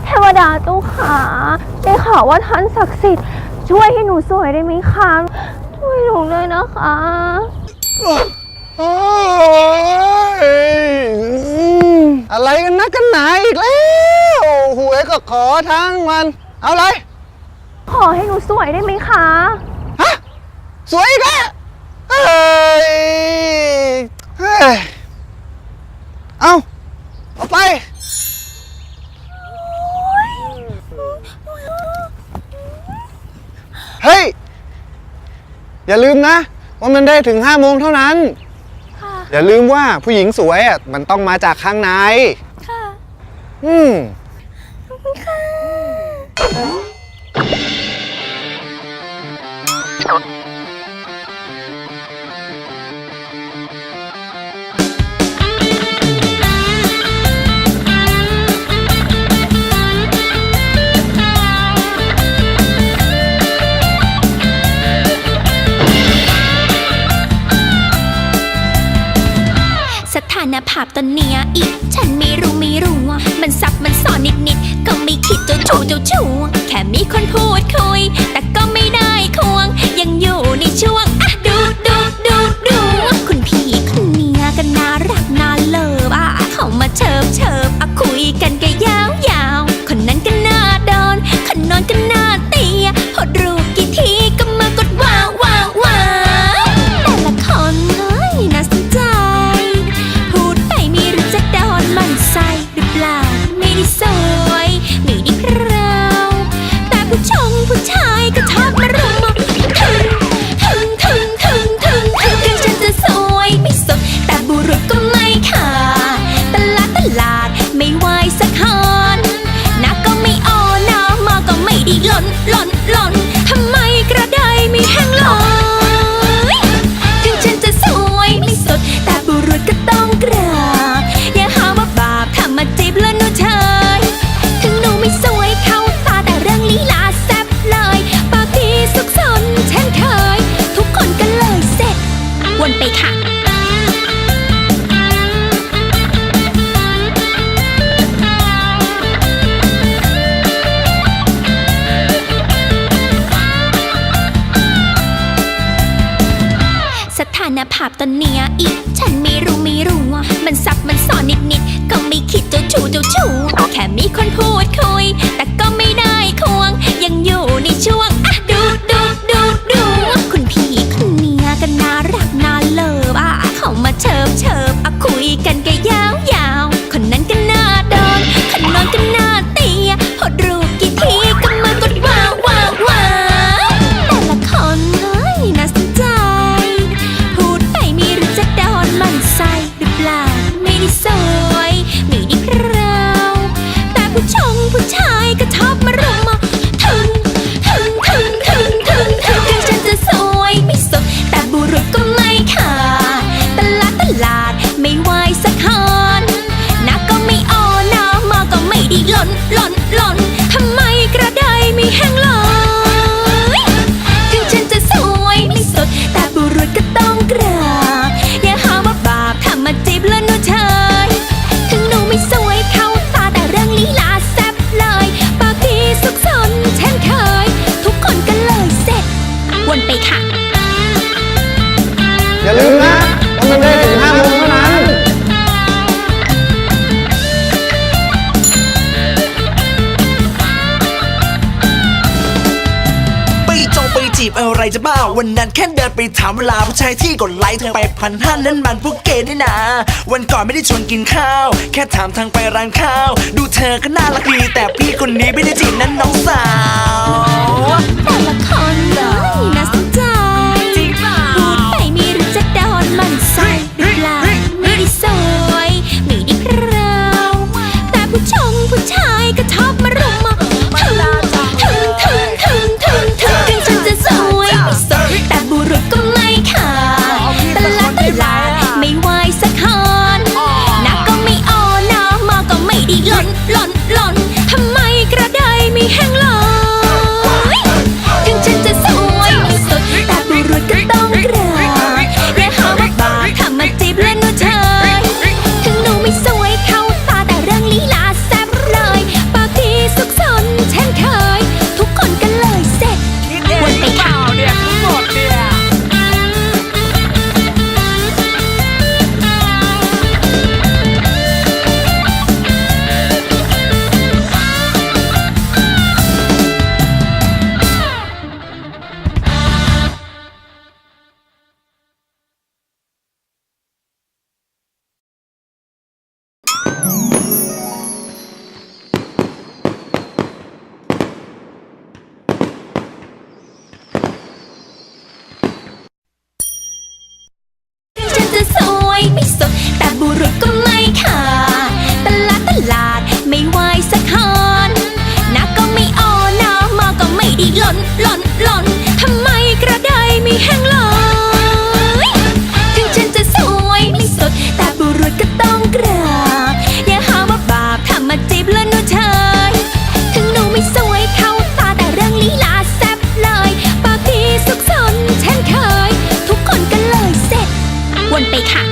เทวดาเจ้าขาได้ข่าวว่าท่านศักดิ์สิทธิ์ช่วยให้หนูสวยได้ไหมคะช่วยหนูเลยนะคะ โอ้ยอะไรกันนักกันหนาอีกแล้วหวยก็ขอทั้งวัน เอาอะไร ขอให้หนูสวยได้ไหมคะ ฮะ สวยอีกแล้วเฮ้ย เฮ้ย เอาไป เฮ้ย อย่าลืมนะ ว่ามันได้ถึง5 โมงเท่านั้น ค่ะ อย่าลืมว่าผู้หญิงสวยมันต้องมาจากข้างใน ค่ะ อืม ขอบคุณค่ะ สถานภาพตอนเนี้ยอีกฉันไม่รู้ว่ามันซับมันสอนนิดก็ไม่คิดเจ้าชู้แค่มีคนพูดคุยแต่ก็ไม่ได้ควงยังอยู่ในช่วงอ่ะดูคุณพี่คนเนี้ยก็น่ารักน่าเลิฟเขามาเชิบอ่ะคุยกันก็ยาวคนนั้นก็น่าโดนคนนอนก็น่าเตียพอรู้กี่ทีก็มากดว้าวแต่ละคนเฮ้ยน่าสนใจพูดไปไม่รู้จะโดนมันใส่หรือเปล่าไม่ได้สวยไม่ได้พราวแต่ผู้ชายก็ชอบมารุมถึงฉันจะสวยไม่สดแต่บุรุษก็ไม่ขาดตลาดไม่ไหวสักคนหน้าก็ไม่อ่อนหน้ามาก็ไม่ได้หล่นทำไมกระไดไม่แห้งลอยถึงฉันจะสวยไม่สดแต่บุรุษก็ต้องกราบอย่าหาว่าบาปทำมาจีบแล้วหนูเฉยถึงหนูไม่สวยเข้าตาแต่เรื่องลีลาแซ่บเลยปากดีสุขสนเช่นเคยทุกคนก็เลยเสร็จวนไปค่ะสถานภาพตอนเนี้ยอีกฉันไม่รู้ว่ามันซับมันสอนนิดก็ไม่คิดเจ้าชู้แค่มีคนพูดคุยแต่ก็ไม่ได้ควงยังอยู่ในช่วงอ่ะดูคุณพี่คนเนี้ยก็น่ารักน่าเลิฟเขามาเชิบอ่ะคุยกันก็ยาวคนนั้นก็น่าโดนคนนอนก็น่าเตียพอรู้กี่ทีก็มากดว้าวแต่ละคนเฮ้ยน่าสนใจพูดไปไม่รู้จะโดนมันใส่หรือเปล่าไม่ได้สวยไม่ได้พราวแต่ผู้ชายก็ชอบมารุมถึงฉันจะสวยไม่สดแต่บุรุษก็ไม่ขาดตลาดไม่ไหวสักคนหน้าก็ไม่อ่อนหน้ามาก็ไม่ได้หล่นทำไมกระไดไม่แห้งลอยถึงฉันจะสวยไม่สดแต่บุรุษก็ต้องกราบอย่าหาว่าบาปทำมาจีบแล้วหนูเฉยถึงหนูไม่สวยเข้าตาแต่เรื่องลีลาแซ่บเลยปากดีสุขสนเช่นเคยทุกคนก็เลยเสร็จวนไปค่ะ อย่าลืมนะว่ามันได้ถึง5 โมงเท่านั้น ไปจีบอะไรจะบ้าวันนั้นแค่เดินไปถามเวลาผู้ชายที่กดไลค์เธอไป1,500นั้นมันพวกเกย์นี่นาวันก่อนไม่ได้ชวนกินข้าวแค่ถามทางไปร้านข้าวดูเธอก็น่ารักดีแต่พี่คนนี้ไม่ได้จีบนั้นน้องสาว แต่ละคนเลยน่าสนใจพูดไปไม่รู้จะโดนมันใส่หรือเปล่าไม่ได้สวยไม่ได้พราวแต่ผู้ชายก็ชอบมารุมถึงฉันจะสวยไม่สดแต่บุรุษก็ไม่ขาดตลาดไม่ไหวสักคนหน้าก็ไม่อ่อนหน้ามาก็ไม่ได้หล่นทำไมกระไดไม่แห้งลอยถึงฉันจะสวยไม่สดแต่บุรุษก็ต้องกราบอย่าหาว่าบาปทำมาจีบแล้วหนูเฉยถึงหนูไม่สวยเข้าตาแต่เรื่องลีลาแซ่บเลยปากดีสุขสนเช่นเคยทุกคนก็เลยเสร็จวนไปค่ะ เ ไม่ไหวสักคนหน้าก็ไม่อ่อนหน้ามอก็ไม่ดีหล่นทำไมกระไดไม่แห้งเลยถึงฉันจะสวยไม่สดแต่บุรุษก็ต้องกราบอย่าหาว่าบาปทำมาจีบแล้วหนูเชยถึงหนูไม่สวยเข้าตาแต่เรื่องลีลาแซ่บเลยปากดีสุขสนเช่นเคยทุกคนก็เลยเสร็จวนไปค่ะ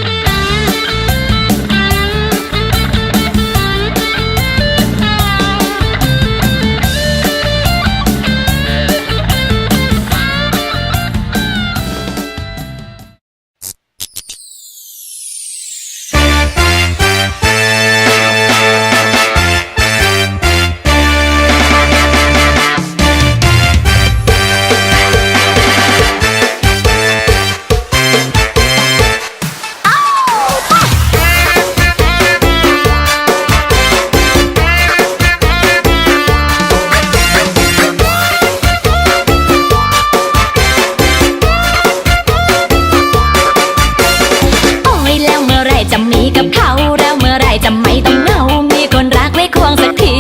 จะมีกับเขาแล้วเมื่อไรจะไม่ต้องเหงามีคนรักไว้ควงสักที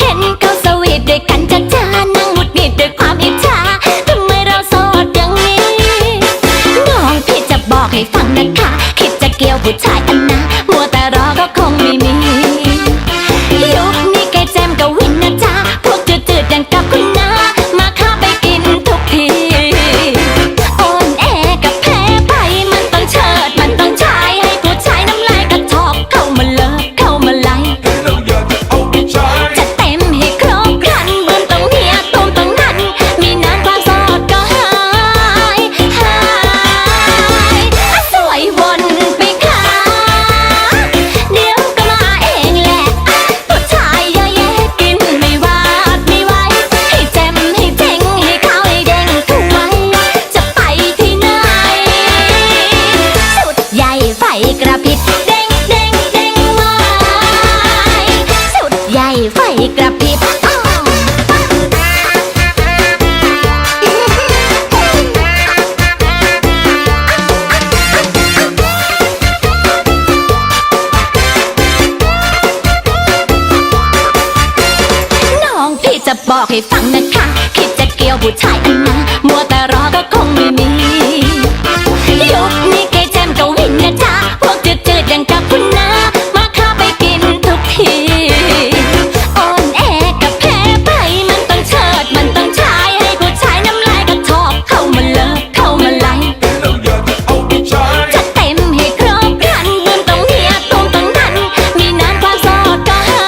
เห็นเขาสวีทด้วยกันจ้านั่งหงุดหงิดด้วยความอิจฉาทำไมเราโสดอย่างนี้น้องพี่จะบอกให้ฟังนะคะคิดจะเกี่ยวผู้ชายอันนะมัวแต่รอก็คงไม่มียุคนี้แกแจมกับวินนะจ๊ะพวกจืดๆอย่างกับคุณน้ามาข้าไปกินทุกทีอ่อนแอกับแพ้ไปมันต้องเชิดมันต้องใช้ให้ผู้ชายน้ำลายกระทอกเข้ามาเลิฟเข้ามาไล่จะเต็มให้ครบครันบืนตรงเนี้ยตูมตรงนั้นมีนานความโสดก็หายสวยวนไปค่ะเดี๋ยวก็มาเองแหละผู้ชายเยอะแยะกินไม่หวาดไม่ไหวให้แจมให้เจ๋งให้ขาวให้เด้งทุกไว้จะไปที่ไหนสุดใหญ่ไฟกระพริบเด้งไว้สุดใหญ่ไฟกระพริบน้องพี่จะบอกให้ฟังนะคะคิดจะเกี่ยวผู้ชายอันนะมัวแต่รอก็คงไม่มียุคนี้แกแจมกับวินนะจ๊ะพวกจืดๆอย่างกับคุณน้ามาข้าไปกินทุกทีอ่อนแอกับแพ้ไปมันต้องเชิดมันต้องใช้ให้ผู้ชายน้ำลายกระทอกเข้ามาเลิฟเข้ามาไล่จะเต็มให้ครบครันบืนตรงเนี้ยตูมตรงนั้นมีนานความโสดก็หา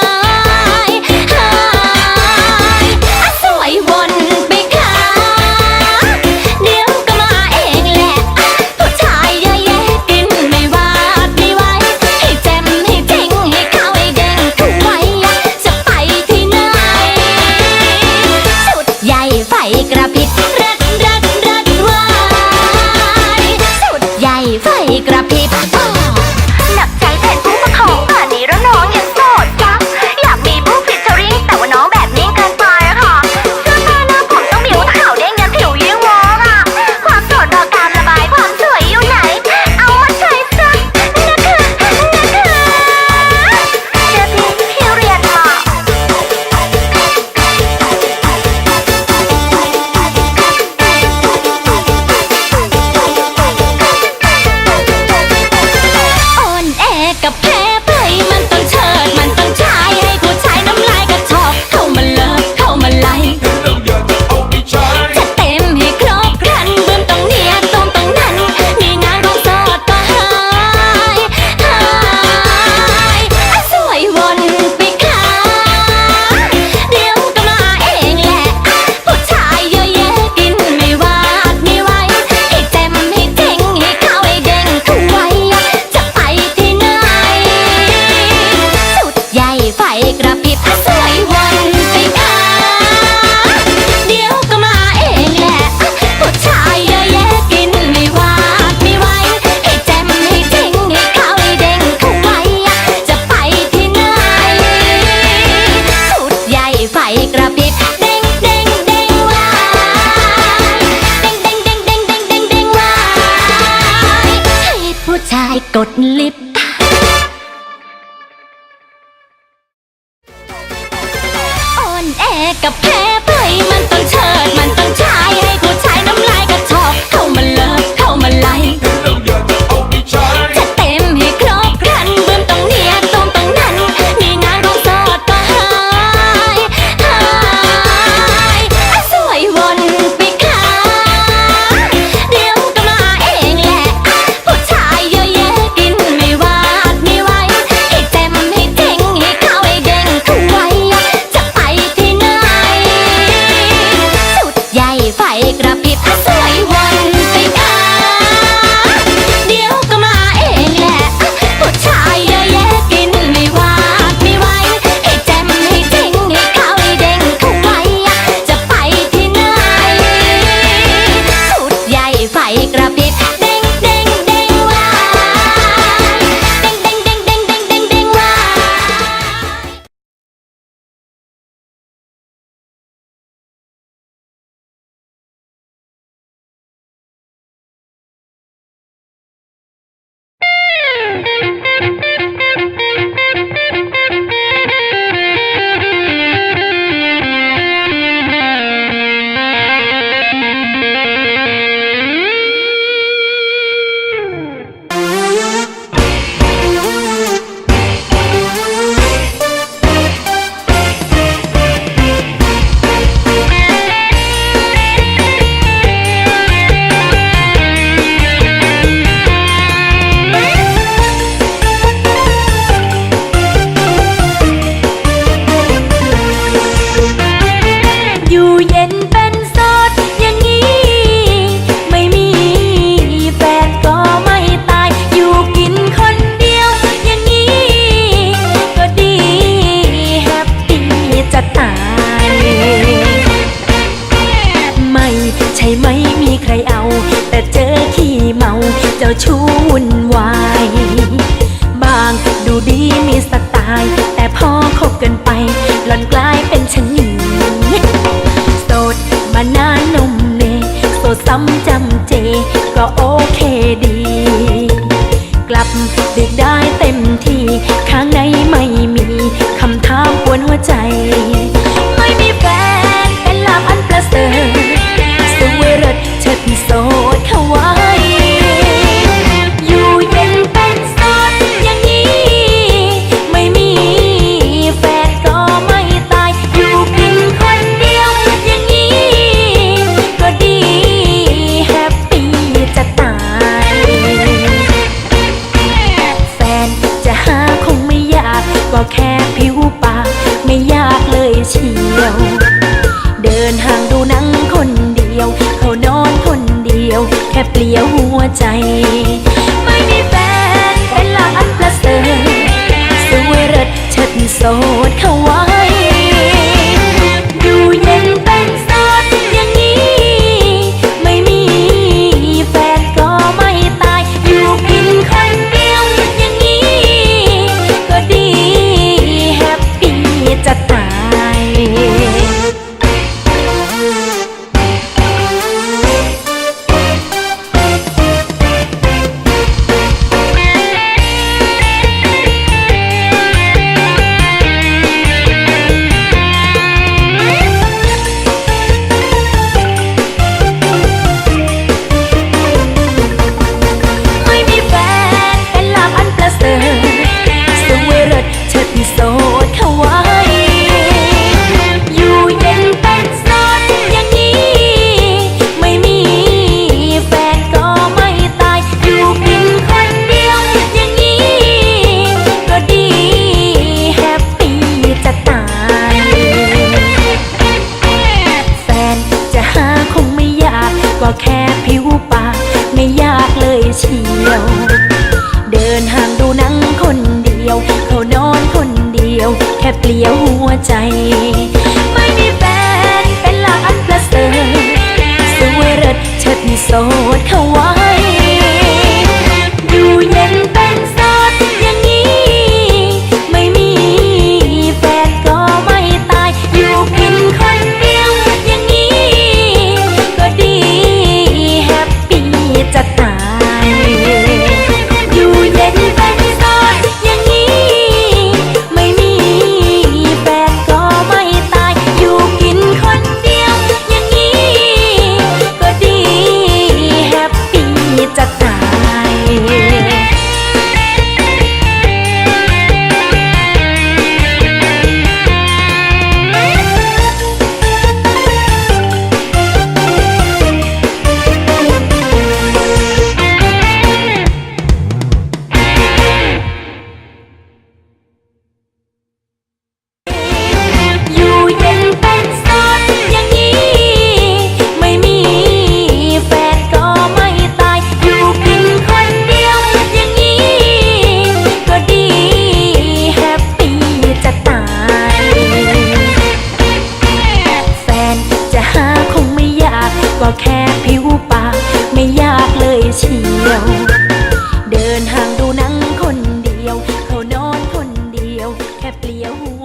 ยสวยวนไปค่ะเดี๋ยวก็มาเองแหละผู้ชายเยอะแยะกินไม่หวาดไม่ไหวให้แจมให้เจ๋งให้ขาวให้เด้งทุกไว้จะไปที่ไหนสุดใหญ่ไฟกระพริบรัดไว้สุดใหญ่ไฟกระพริบหนักใจแทนผู้ประคองป่านนี้แล้วน้องยังโสดจ้ะอยากมีผู้ฟิชเชอริ่งแต่ว่าน้องแบบนี้เกินไปอะค่ะเสื้อผ้าหน้าผมต้องผิวขาวเด้งยันผิวยิ่งวอกอะความโสดรอการระบายความสวยอยู่ไหนเอามาใช้ซะนะคะเดี๋ยวพี่เรียนมาอ่อนแอกับแพ้ไปมันต้องเชิดมันต้องใช้ให้ผู้ชายน้ำลายกระทอกเข้ามาเลิฟเข้ามาไล่จะเต็มให้ครบครันบืนตรงเนี้ยตูมตรงนั้นมีนานความโสดก็หายสวยวนไปค่ะเดี๋ยวก็มาเองแหละผู้ชายเยอะแยะกินไม่หวาดไม่ไหวให้แจมให้เจ๋งให้ขาวให้เด้งทุกไว้จะไปที่ไหนสุดใหญ่ไฟกระพริบสวยวนไปค่ะเดี๋ยวก็มาเองแหละผู้ชายเยอะแยะกินไม่หวาดไม่ไหวให้แจมให้เจ๋งให้ขาวให้เด้งทุกไว้จะไปที่ไหนสุดใหญ่ไฟกระพริบเด้งไว้เด้งไว้ให้ผู้ชายกดลิฟต์ กับแพ้ไปมันต้องเชิดมันต้องชายให้ผู้ชายน้ำลายกระชอกเข้ามาเลิฟเข้ามาไล่จะเต็มให้ครบครันเบิ่มตรงเนี้ยตรงนั้นมีงานของสอดก็หายสวยวนไปค่ะเดี๋ยวก็มาเองแหละผู้ชายเยอะแยะกินไม่หวาดไม่ไหวให้เต็มให้เจ๋งให้เข้าให้เด้งเข้าไว้จะไปที่ไหนสุดใหญ่ไฟกระพริบสวยวนไปค่ะเดี๋ยวก็มาเองแหละผู้ชายเยอะแยะกินไม่หวาดไม่ไหวให้เต็มให้เจ๋งให้เข้าให้เด้งเข้าไว้จะไปที่ไหนสุดใหญ่ไฟกระพริบเด้งเด้งเด้งว้าเด้งเด้งเด้งเด้งเด้งเด้งเด้งว้า อยู่เย็นเป็นโสดอย่างนี้ ไม่มีแฟนก็ไม่ตาย อยู่กินคนเดียวอย่างนี้ ก็ดีแฮปปี้จะตาย ไม่ใช่ไม่มีใครเอา แต่เจอขี้เมาเจ้าชู้วุ่นวายบางดูดีมีสไตล์ แต่พอคบกันไปหล่อนกลายเป็นชะนีโสดมานานนมเนโสดซ้ำจำเจก็โอเคดี กลับดึกได้เต็มที่ข้างในไม่มีคำถามปวนหัวใจ ไม่มีแฟนเป็นลาภอันประเสริฐสวยเลิศเชิดโสดเข้าไว้ อยู่เย็นเป็นโสดอย่างนี้ ไม่มีแฟนก็ไม่ตาย อยู่กินคนเดียวอย่างนี้ ก็ดีแฮปปี้จะตาย แฟนจะหาคงไม่ยากก็แค่ผิวปากไม่ยากเลยเชียว เดินห่างดูหนังคนเดียวเขานอนคนเดียวแค่เปลี่ยวหัวใจ ไม่มีแฟนเป็นลาภอันประเสริฐสวยเลิศเชิดโสดเข้าไว้ อยู่เย็นเป็นโสดอย่างนี้ ไม่มีแฟนก็ไม่ตาย อยู่กินคนเดียวอย่างนี้ ก็ดีแฮปปี้จะตาย ไม่มีแฟนเป็นลาภอันประเสริฐสวยเลิศเชิดโสดเข้าไว้ อยู่เย็นเป็นโสดอย่างนี้ ไม่มีแฟนก็ไม่ตาย อยู่กินคนเดียวอย่างนี้ ก็ดีแฮปปี้จะตาย แฟนจะหาคงไม่ยากก็แค่ผิวปากไม่ยากเลยเชียว เดินห่างดูหนังคนเดียวเขานอนคนเดียวแค่เปลี่ยวหัวใจ ไม่มีแฟนเป็นลาภอันประเสริฐสวยเลิศเชิดโสดเข้าไว้ อยู่เย็นเป็นโสดอย่างนี้ ไม่มีแฟนก็ไม่ตาย อยู่กินคนเดียวอย่างนี้ ก็ดีแฮปปี้จะตาย อยู่เย็นเป็นโสดอย่างนี้ ไม่มีแฟนก็ไม่ตาย อยู่กิน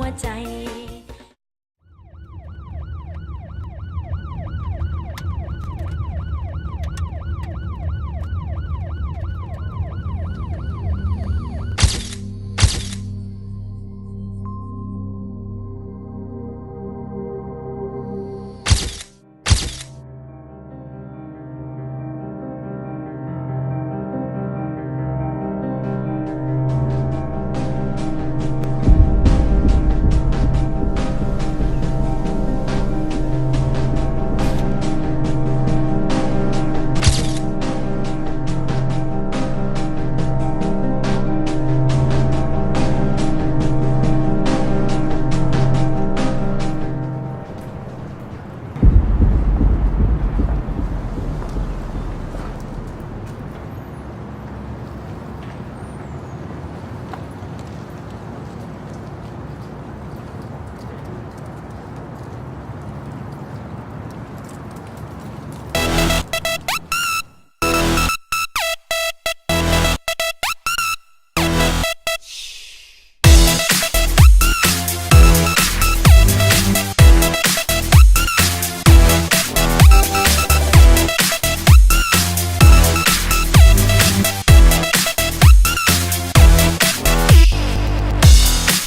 วใจ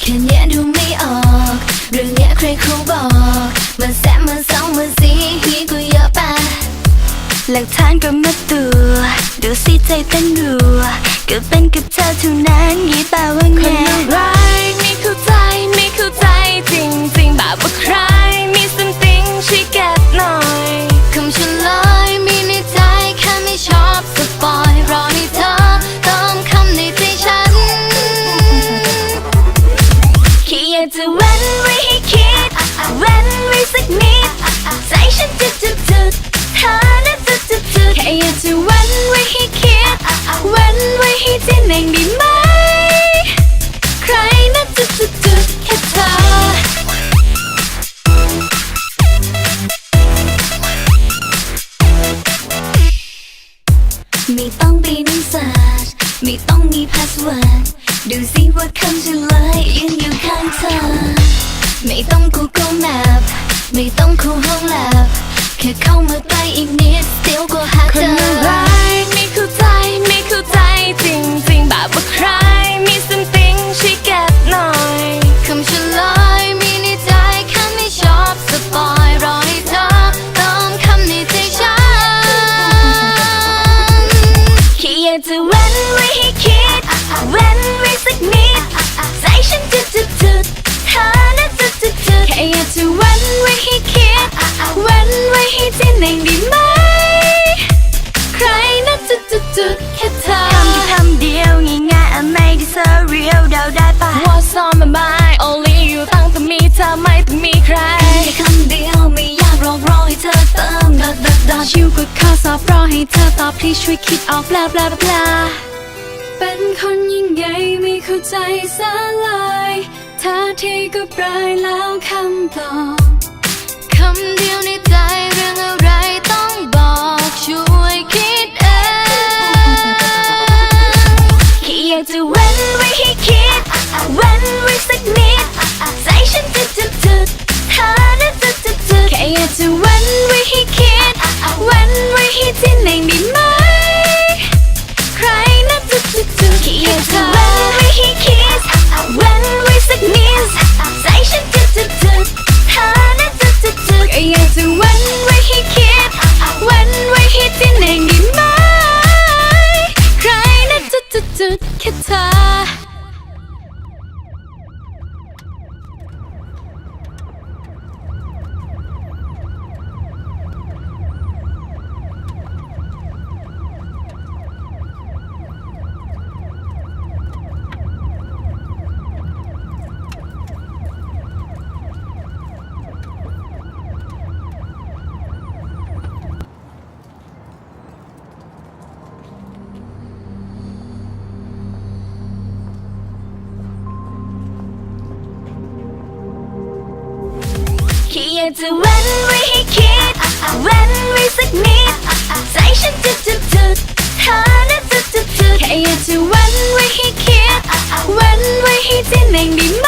แค่เนี้ยดูไม่ออกเรื่องเนี้ยใครเขาบอกมันแสบมันสองมันสีฮีก็เยอะไปหลักฐานก็มาตัวดูสิใจเต้นรัวก็เป็นกับเธอเท่านั้นยี่แปลว่าไงคนอะไรไม่เข้าใจไม่เข้าใจจริงๆแบบว่าใครมี something ช่วยเก็บหน่อยคำเฉลยมีในใจแค่ไม่ชอบสปอยรอให้เธอเติมคำในใจฉันแค่อยากจะเว้นไว้ให้คิดเว้นไว้สักนิดใจฉันจุดเธอน่ะจุดแค่อยากจะเว้นไว้ให้คิดเว้นไว้ให้ที่หนึ่งได้ไหมใครน่ะจุดแค่เธอไม่ต้องไปนั่งเสิร์ชไม่ต้องมีพาสเวิร์ดดูสิว่าคำเฉลยยืนอยู่ข้างเธอไม่ต้อง Google Map ไม่ต้องคูห้องแลบแค่เข้ามาใกล้อีกนิดเดี๋ยวก็หาเจอคนอะไรไม่เข้าใจไม่เข้าใจจริงๆแบบว่าใครมี something ช่วยเก็บหน่อยคำเฉลยมีในใจแค่ไม่ชอบสปอยรอให้เธอเติมคำในใจฉันแค่อยากจะเว้นไว้ให้คิดเว้นไว้สักนิดใจฉันจุดเธอน่ะจุดแค่อยากจะเว้นไว้ให้คิดเว้นไว้ให้ที่หนึ่งได้ไหมใครน่ะจุดแค่เธอคำเดียวง่ายๆไม่ได้เซอร์เรียลเดาได้ปะ What's on my mind only you ตั้งแต่มีเธอไม่ต้องมีใครแค่คำเดียวไม่อยากรอให้เธอเติมชิวกดข้อสอบรอให้เธอตอบที่ช่วยคิดออกบลาเป็นคนยิ่งใหญ่ไม่เข้าใจซะเลยท่าทีก็ปลายแล้วคำตอบคำเดียวในใจเรื่องอะไรต้องบอกช่วยคิดเองแค่อยากจะเว้นไว้ให้คิดเว้นไว้สักนิดใจฉันจุดเธอน่ะจุดแค่อยากจะเว้นไว้ให้คิดเว้นไว้ให้ที่หนึ่งได้ไหมใครน่ะจุดแค่อยากจะเว้นไว้ให้คิดเว้นไว้สักนิดใจฉันจุดเธอน่ะจุดแค่อยากจะเว้นไว้ให้คิดเว้นไว้ให้ที่หนึ่งได้ไหมใครน่ะจุดแค่เธอแค่อยากจะเว้นไว้ให้คิดเว้นไว้สักนิดใจฉันจุดเธอน่ะจุดแค่อยากจะเว้นไว้ให้คิดเว้นไว้ให้ที่หนึ่งได้ไหม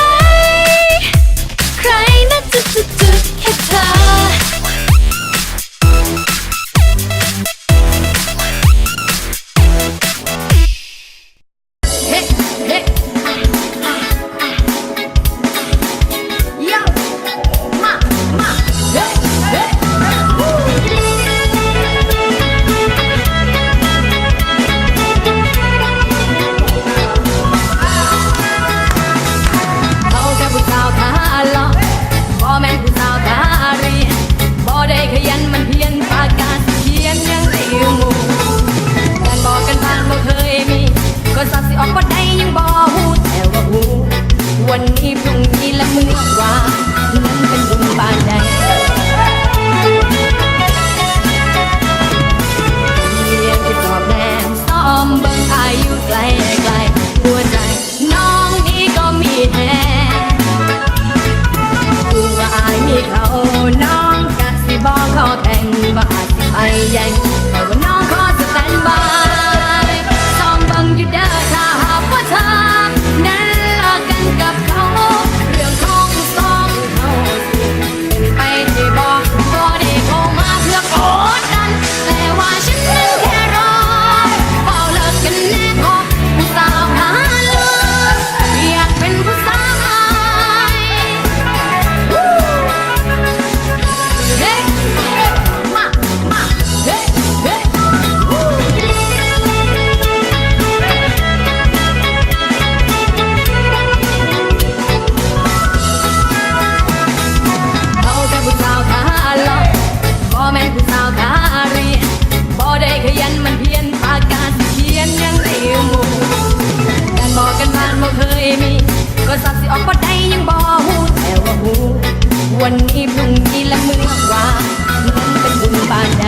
วันนี้พรุ่งนี้และเมื่อวานนั้นเป็นบุญบานใด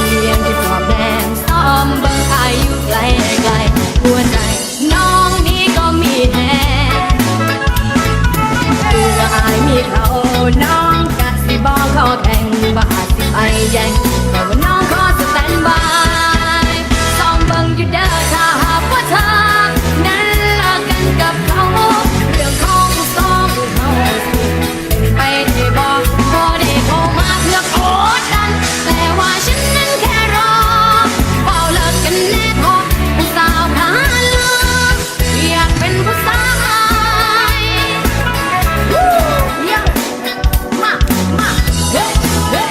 เพียงที่สอบแนมซ้อมเบิ่งอายุไกลไกลหัวใจน้องนี้ก็มีแทนตัวอายมีเขาน้องกะสิบอกขอแข่งบาดสิไปแย่งแต่ว่าน้องขอสแตนบายซ้อมเบิ่งอยู่เด้อถ้าหากว่าเธอนั้นเลิกกันกับเขาเรื่องของสองเขาเป็นไปได้บอกพอได้โทรมาเพื่อกดดันแต่ว่าฉันนั้นแค่รอเฝ้าเลิกกันแน่พอผู้สาวขาเลิกอยากเป็นผู้สาวมาเฮ้เฮ้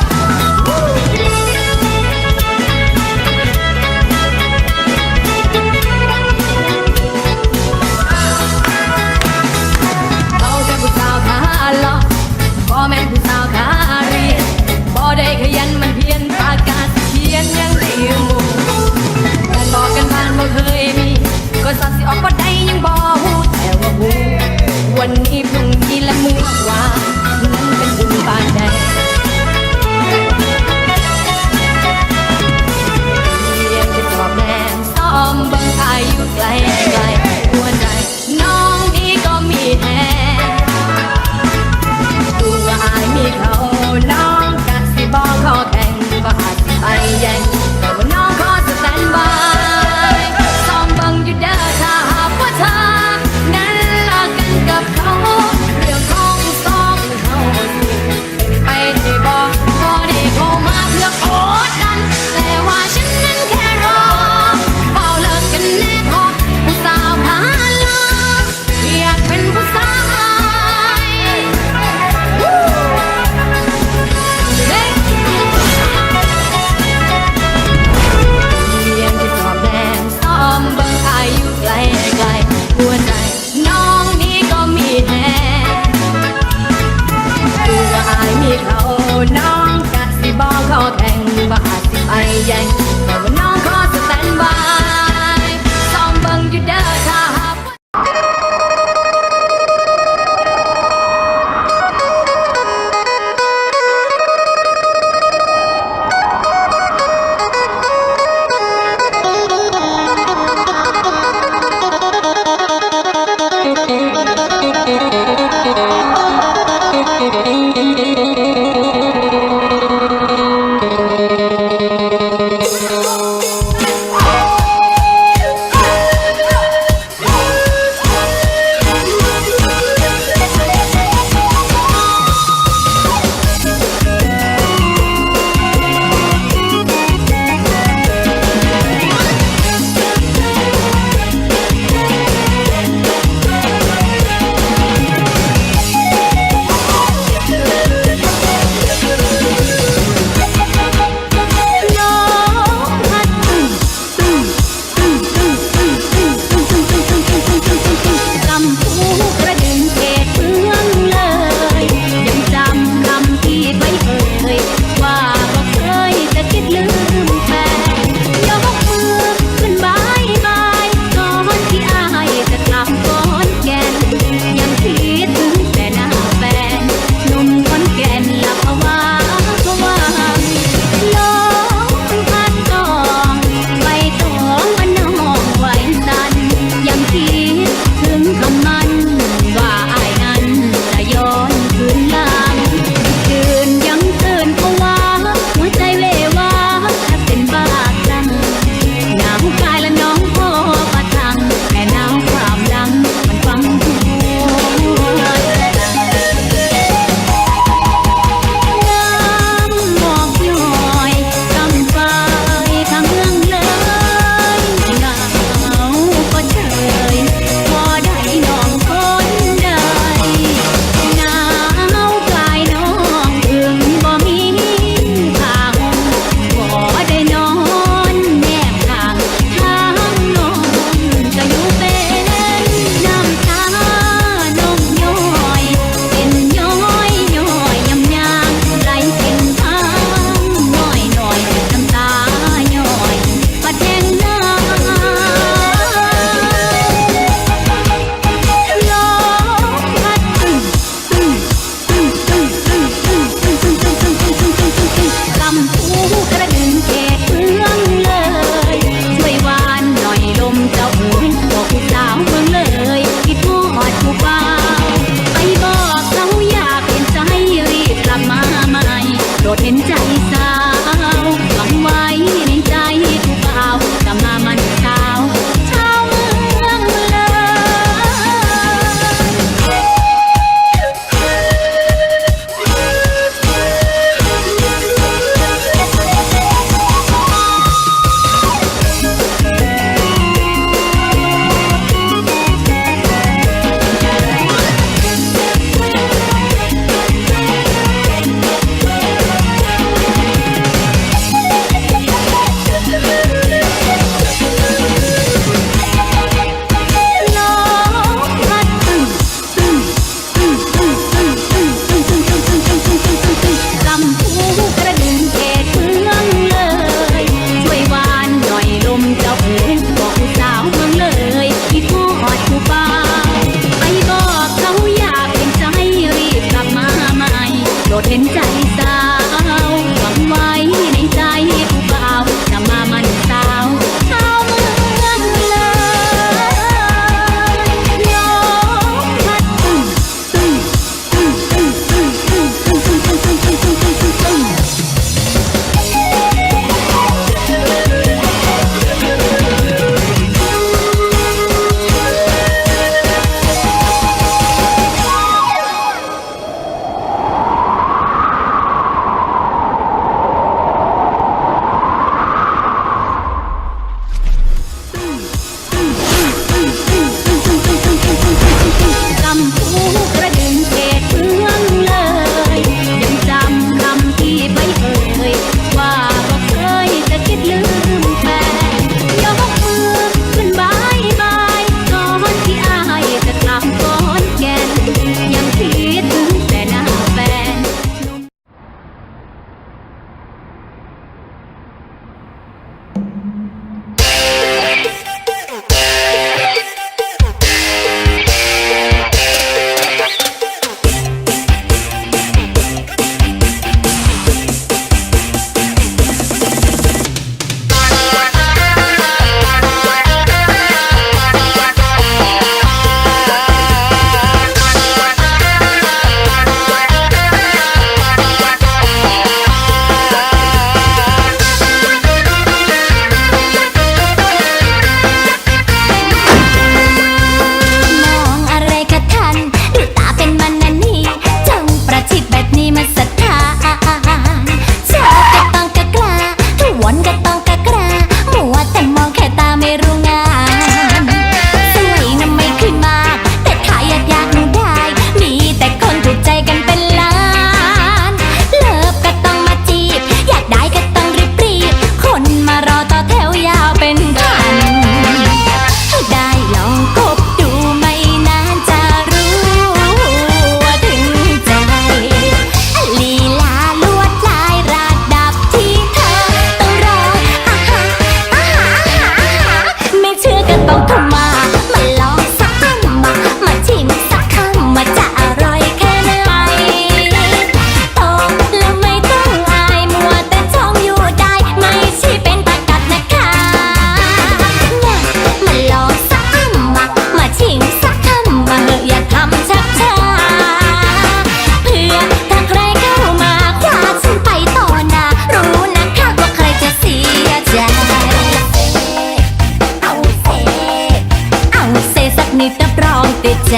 รับรองติดใจ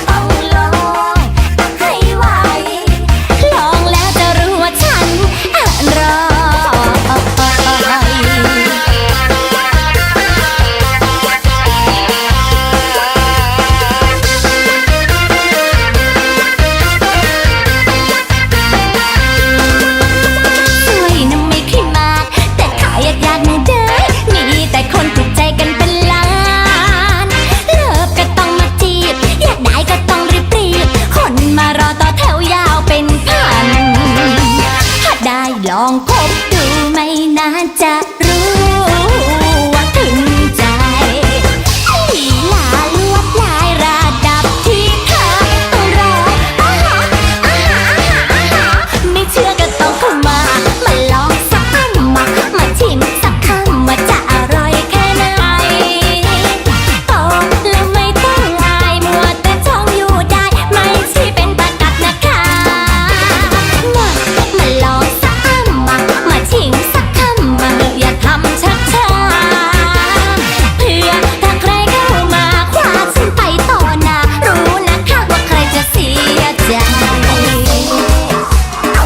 ต้องลองให้ไวลองแล้วจะรู้ว่าฉันอร่อยสวยนะไม่ค่อยมากแต่ขายยากๆนะเด้อมีแต่คนถูกใจกันเป็นล้านเลิฟก็ต้องมาจีบอยากได้ก็ต้องรีบๆคนมารอต่อแถวยาวเป็นพันถ้าได้ลองคบดูไม่นานจะรู้ว่าถึงใจลีลาลวดลายระดับที่เธอต้องรอไม่เชื่อก็ต้องเข้ามาลองสักคำมาชิมสักคำว่าจะอร่อยแค่ไหนโตแล้วไม่ต้องอายมัวแต่จ้องอยู่ได้ไม่ใช่เป็นประกัดนะคะมาลองสักคำมาชิมสักคำมาอย่าทำชักช้าเพื่อถ้าใครเข้ามาคว้าฉันไปต่อหน้ารู้นะคะว่าใครจะเสียใจเอา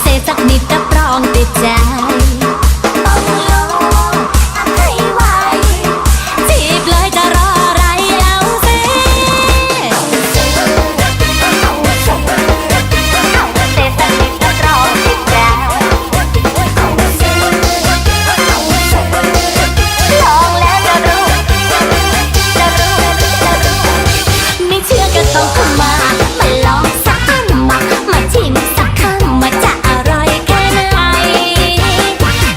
เซสักนิดรับรองติดใจต้องลองให้ไวจีบเลยจะรออะไรเอาเซเอาเซสักนิดรับรองติดใจเอาเซลองแล้วจะรู้ไม่เชื่อก็ต้องเข้ามาลองสักคำมาชิมสักคำมาจะอร่อยแค่ไหน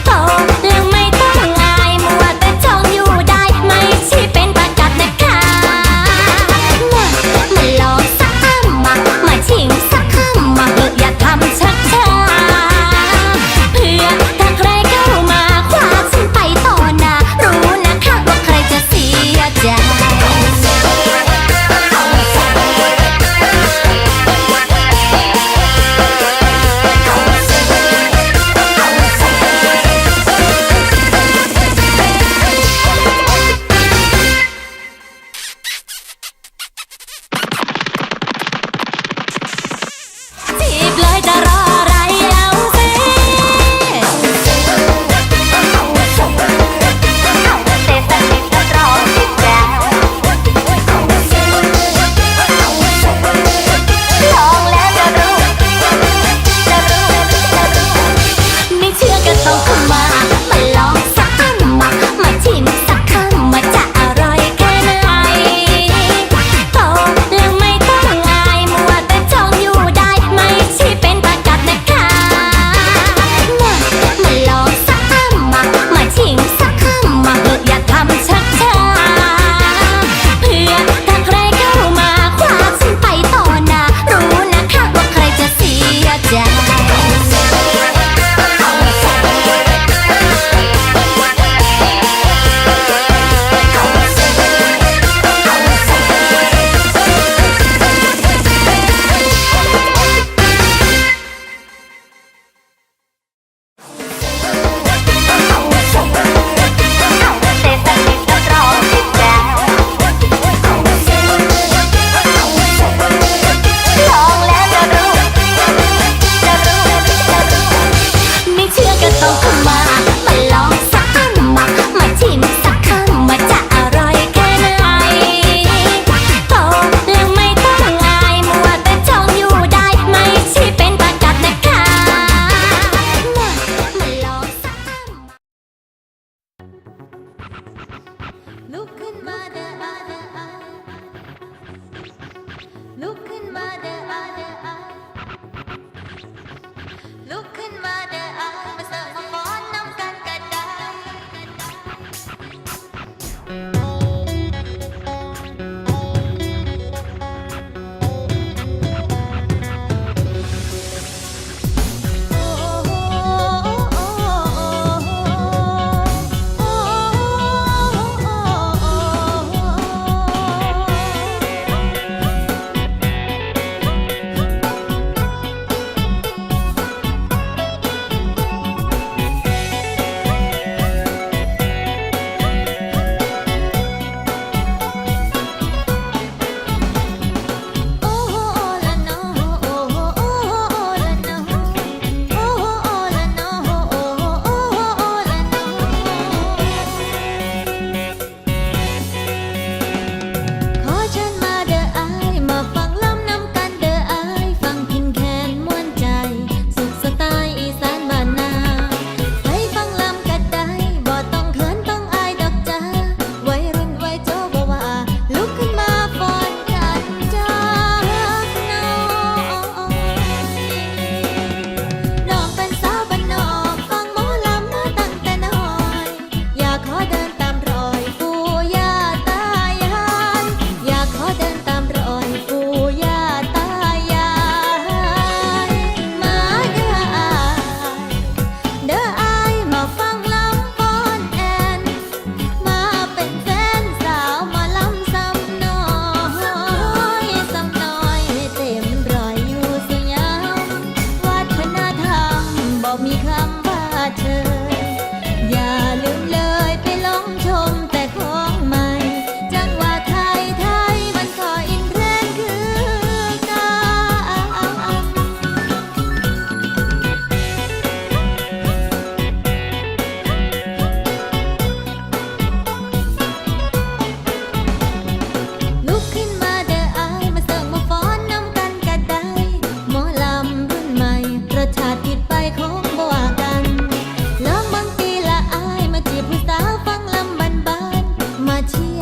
โตแล้วไม่ต้องอายมัวแต่จ้องอยู่ได้ไม่ใช่เป็นประกัดนะคะมาลองสักคำมาชิมสักคำมาอย่าทำชักช้าเพื่อถ้าใครเข้ามาคว้าฉันไปต่อหน้ารู้นะคะว่าใครจะเสียใจ จีบเลยจะรออะไรเอาเซเอาเซสักนิดรับรองติดใจ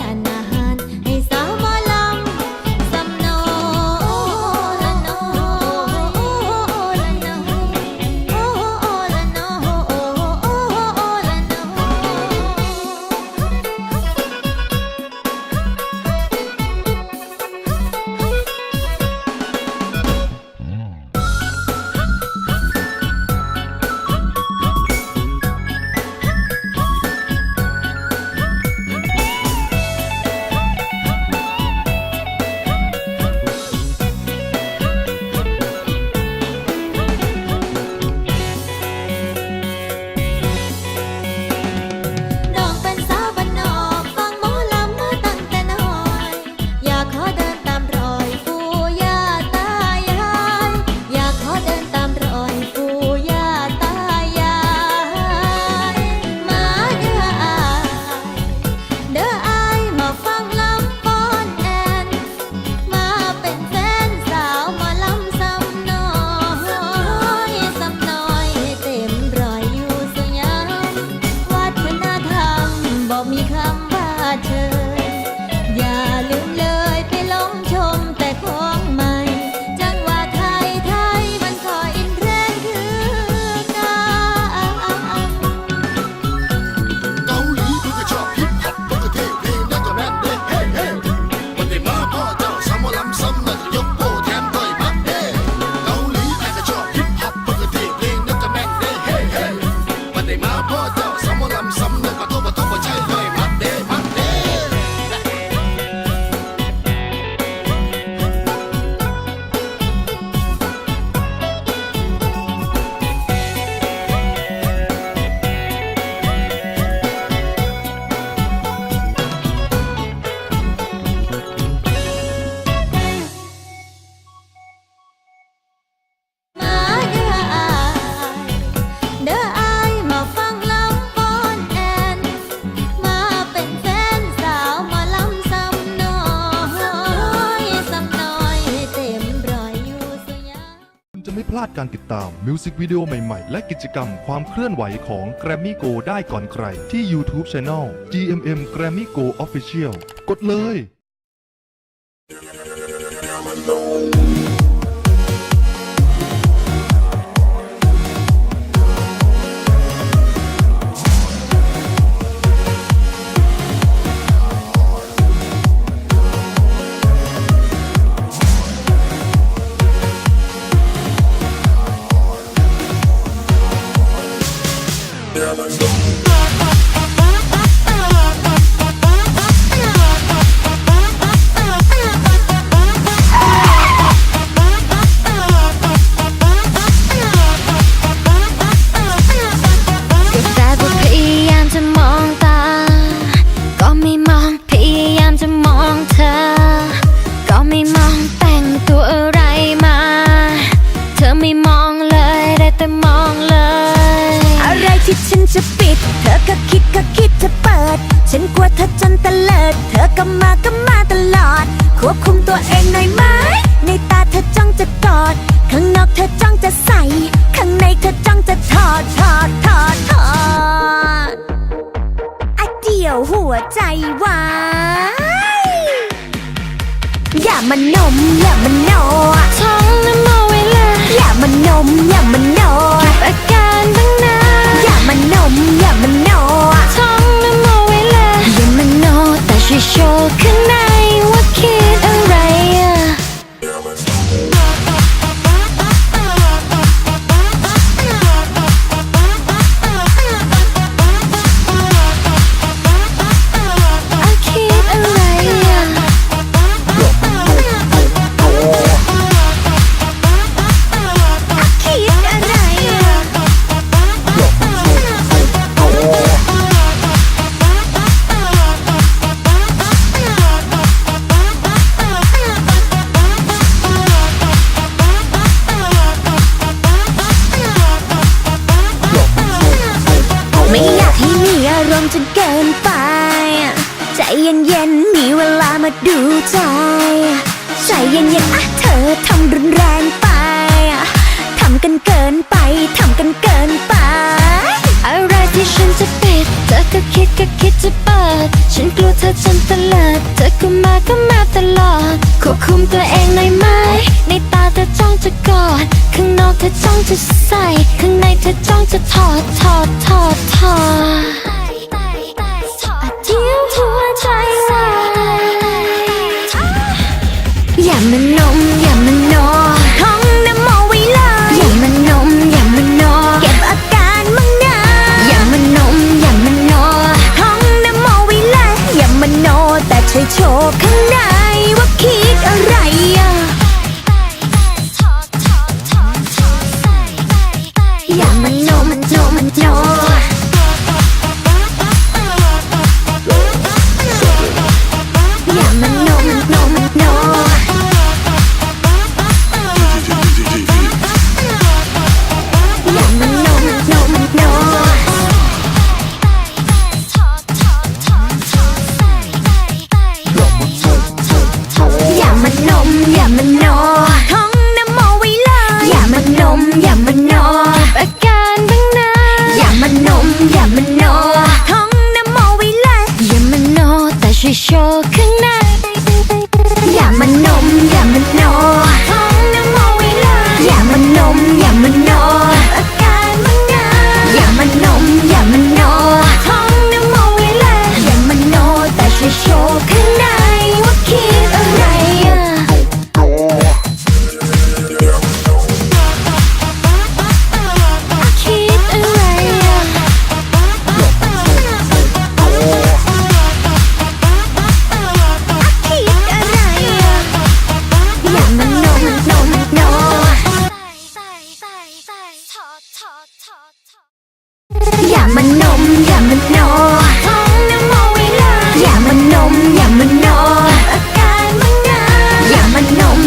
อานาหารให้สาวหมอลำสำนอละนอละนอละนอละนน้องเป็นสาวบ้านนอกฟังหมอลำมาตั้งแต่น้อย อยากขอเดินตามรอยปู่ย่าตายายอยากขอเดินตามรอยปู่ย่าตายายมาเด้ออายมาฟังลำฟ้อนแอนมาเป็นแฟนสาวหมอลำสำน้อยสำน้อยให้เต็มรอยอยู่สยามวัฒนธรรมบ่มีคำว่าเชิญอย่าลืมเลยไปลองชมแต่ของใหม่ จังหวะไทยมันขออินเทรนด์คือกัน เกาหลีเพิ่งก็ชอบฮิปฮอปเพิ่งก็เท่เพลงนั่นก็แม่นเด้เฮ้เฮ้วันนี้มาพ่อเจ้าสามหมอลำซ้ำนั่นก็ยกโป้แถมต่อยมัดเด้เกาหลีไอ้ก็ชอบฮิปฮอปเพิ่งก็เท่เพลงนั่นก็แม่นเด้เฮ้เฮ้วันนี้มาพ่อเจ้าสามหมอลำซ้ำนั่นก็โตบ่ต้องบ่ใช่ต่อยมัดเด้มัดเด้ มาเด้ออายมาฟังลำฟ้อนแอนมาเป็นแฟนสาวหมอลำสำน้อยให้เต็มรอยอยู่สยาม คุณจะไม่พลาดการติดตามมิวสิกวิดีโอใหม่ๆ และกิจกรรมความเคลื่อนไหวของ Grammy Go ได้ก่อนใครที่ YouTube Channel GMM Grammy Go Official กดเลย ก็แต่ว่าพยายามจะมองตา ก็ไม่มองพยายามจะมองเธอ ก็ไม่มองแต่งตัวอะไรมา เธอไม่มองเลยได้แต่มองเลย อะไรที่ฉันจะปิด เธอก็คิดจะเปิด ฉันกลัวเธอจนตะเลิด เธอก็มาตลอด ควบคุมตัวเองหน่อยไหม ในตาเธอจ้องจะกอด ข้างนอกเธอจ้องจะใส่ ข้างในเธอจ้องจะถอดอะเดี่ยวหัวใจวายอย่ามันนมอย่ามันโนท้องน้ำโมไว้เลยอย่ามันนมอย่ามันโนเก็บอาการตั้งนานอย่ามันนมอย่ามันโนท้องน้ำโมไว้เลยอย่ามันโนแต่ช่วยโชว์ข้างในว่าคิดอะไรอะคิดอะไรอะ จนเกินไปใจเย็นๆมีเวลามาดูใจใจเย็นๆเธอทำรุนแรงไปทำกันเกินไปทำกันเกินไปอะไรที่ ที่ฉันจะปิดเธอก็คิดจะเปิดฉันกลัวเธอจนตะเลิดเธอก็มาตลอดควบคุมตัวเองหน่อยไหมในตาเธอจ้องจะกอดข้างนอกเธอจ้องจะใส่ข้างในเธอจ้องจะถอดเดี๋ยวหัวใจวายอย่ามานมอย่ามานอท่องนโมไว้เลยอย่ามานมอย่ามานอเก็บอาการมั่งนะอย่ามานมอย่ามานอท่องนโมไว้เลยอย่ามานอแต่ช่วยโชว์ข้างในว่าคิดอะไรอะอย่ามานมอย่ามานมอย่ามานอท่องนโมไว้เลยอย่ามานมอย่ามานออาการบ้างนะอย่ามานมอย่ามานอท่องนโมไว้เลยอย่ามานอแต่ช่วยโชว์ข้างในอย่ามานมอย่ามานอท่องนโมไว้เลยอย่ามานมอย่ามานออาการบ้างนะอย่ามานมอย่ามานอท่องนโมไว้เลยอย่ามานอแต่ช่วยโชว์ข้างในว่าคิดอะไรอะคิดอะไรอะคิดอะไรอะอย่ามานมอย่ามานมอย่ามานอท่องนโมไว้เลยอย่ามานมอย่ามานออาการบ้างนะอย่ามานม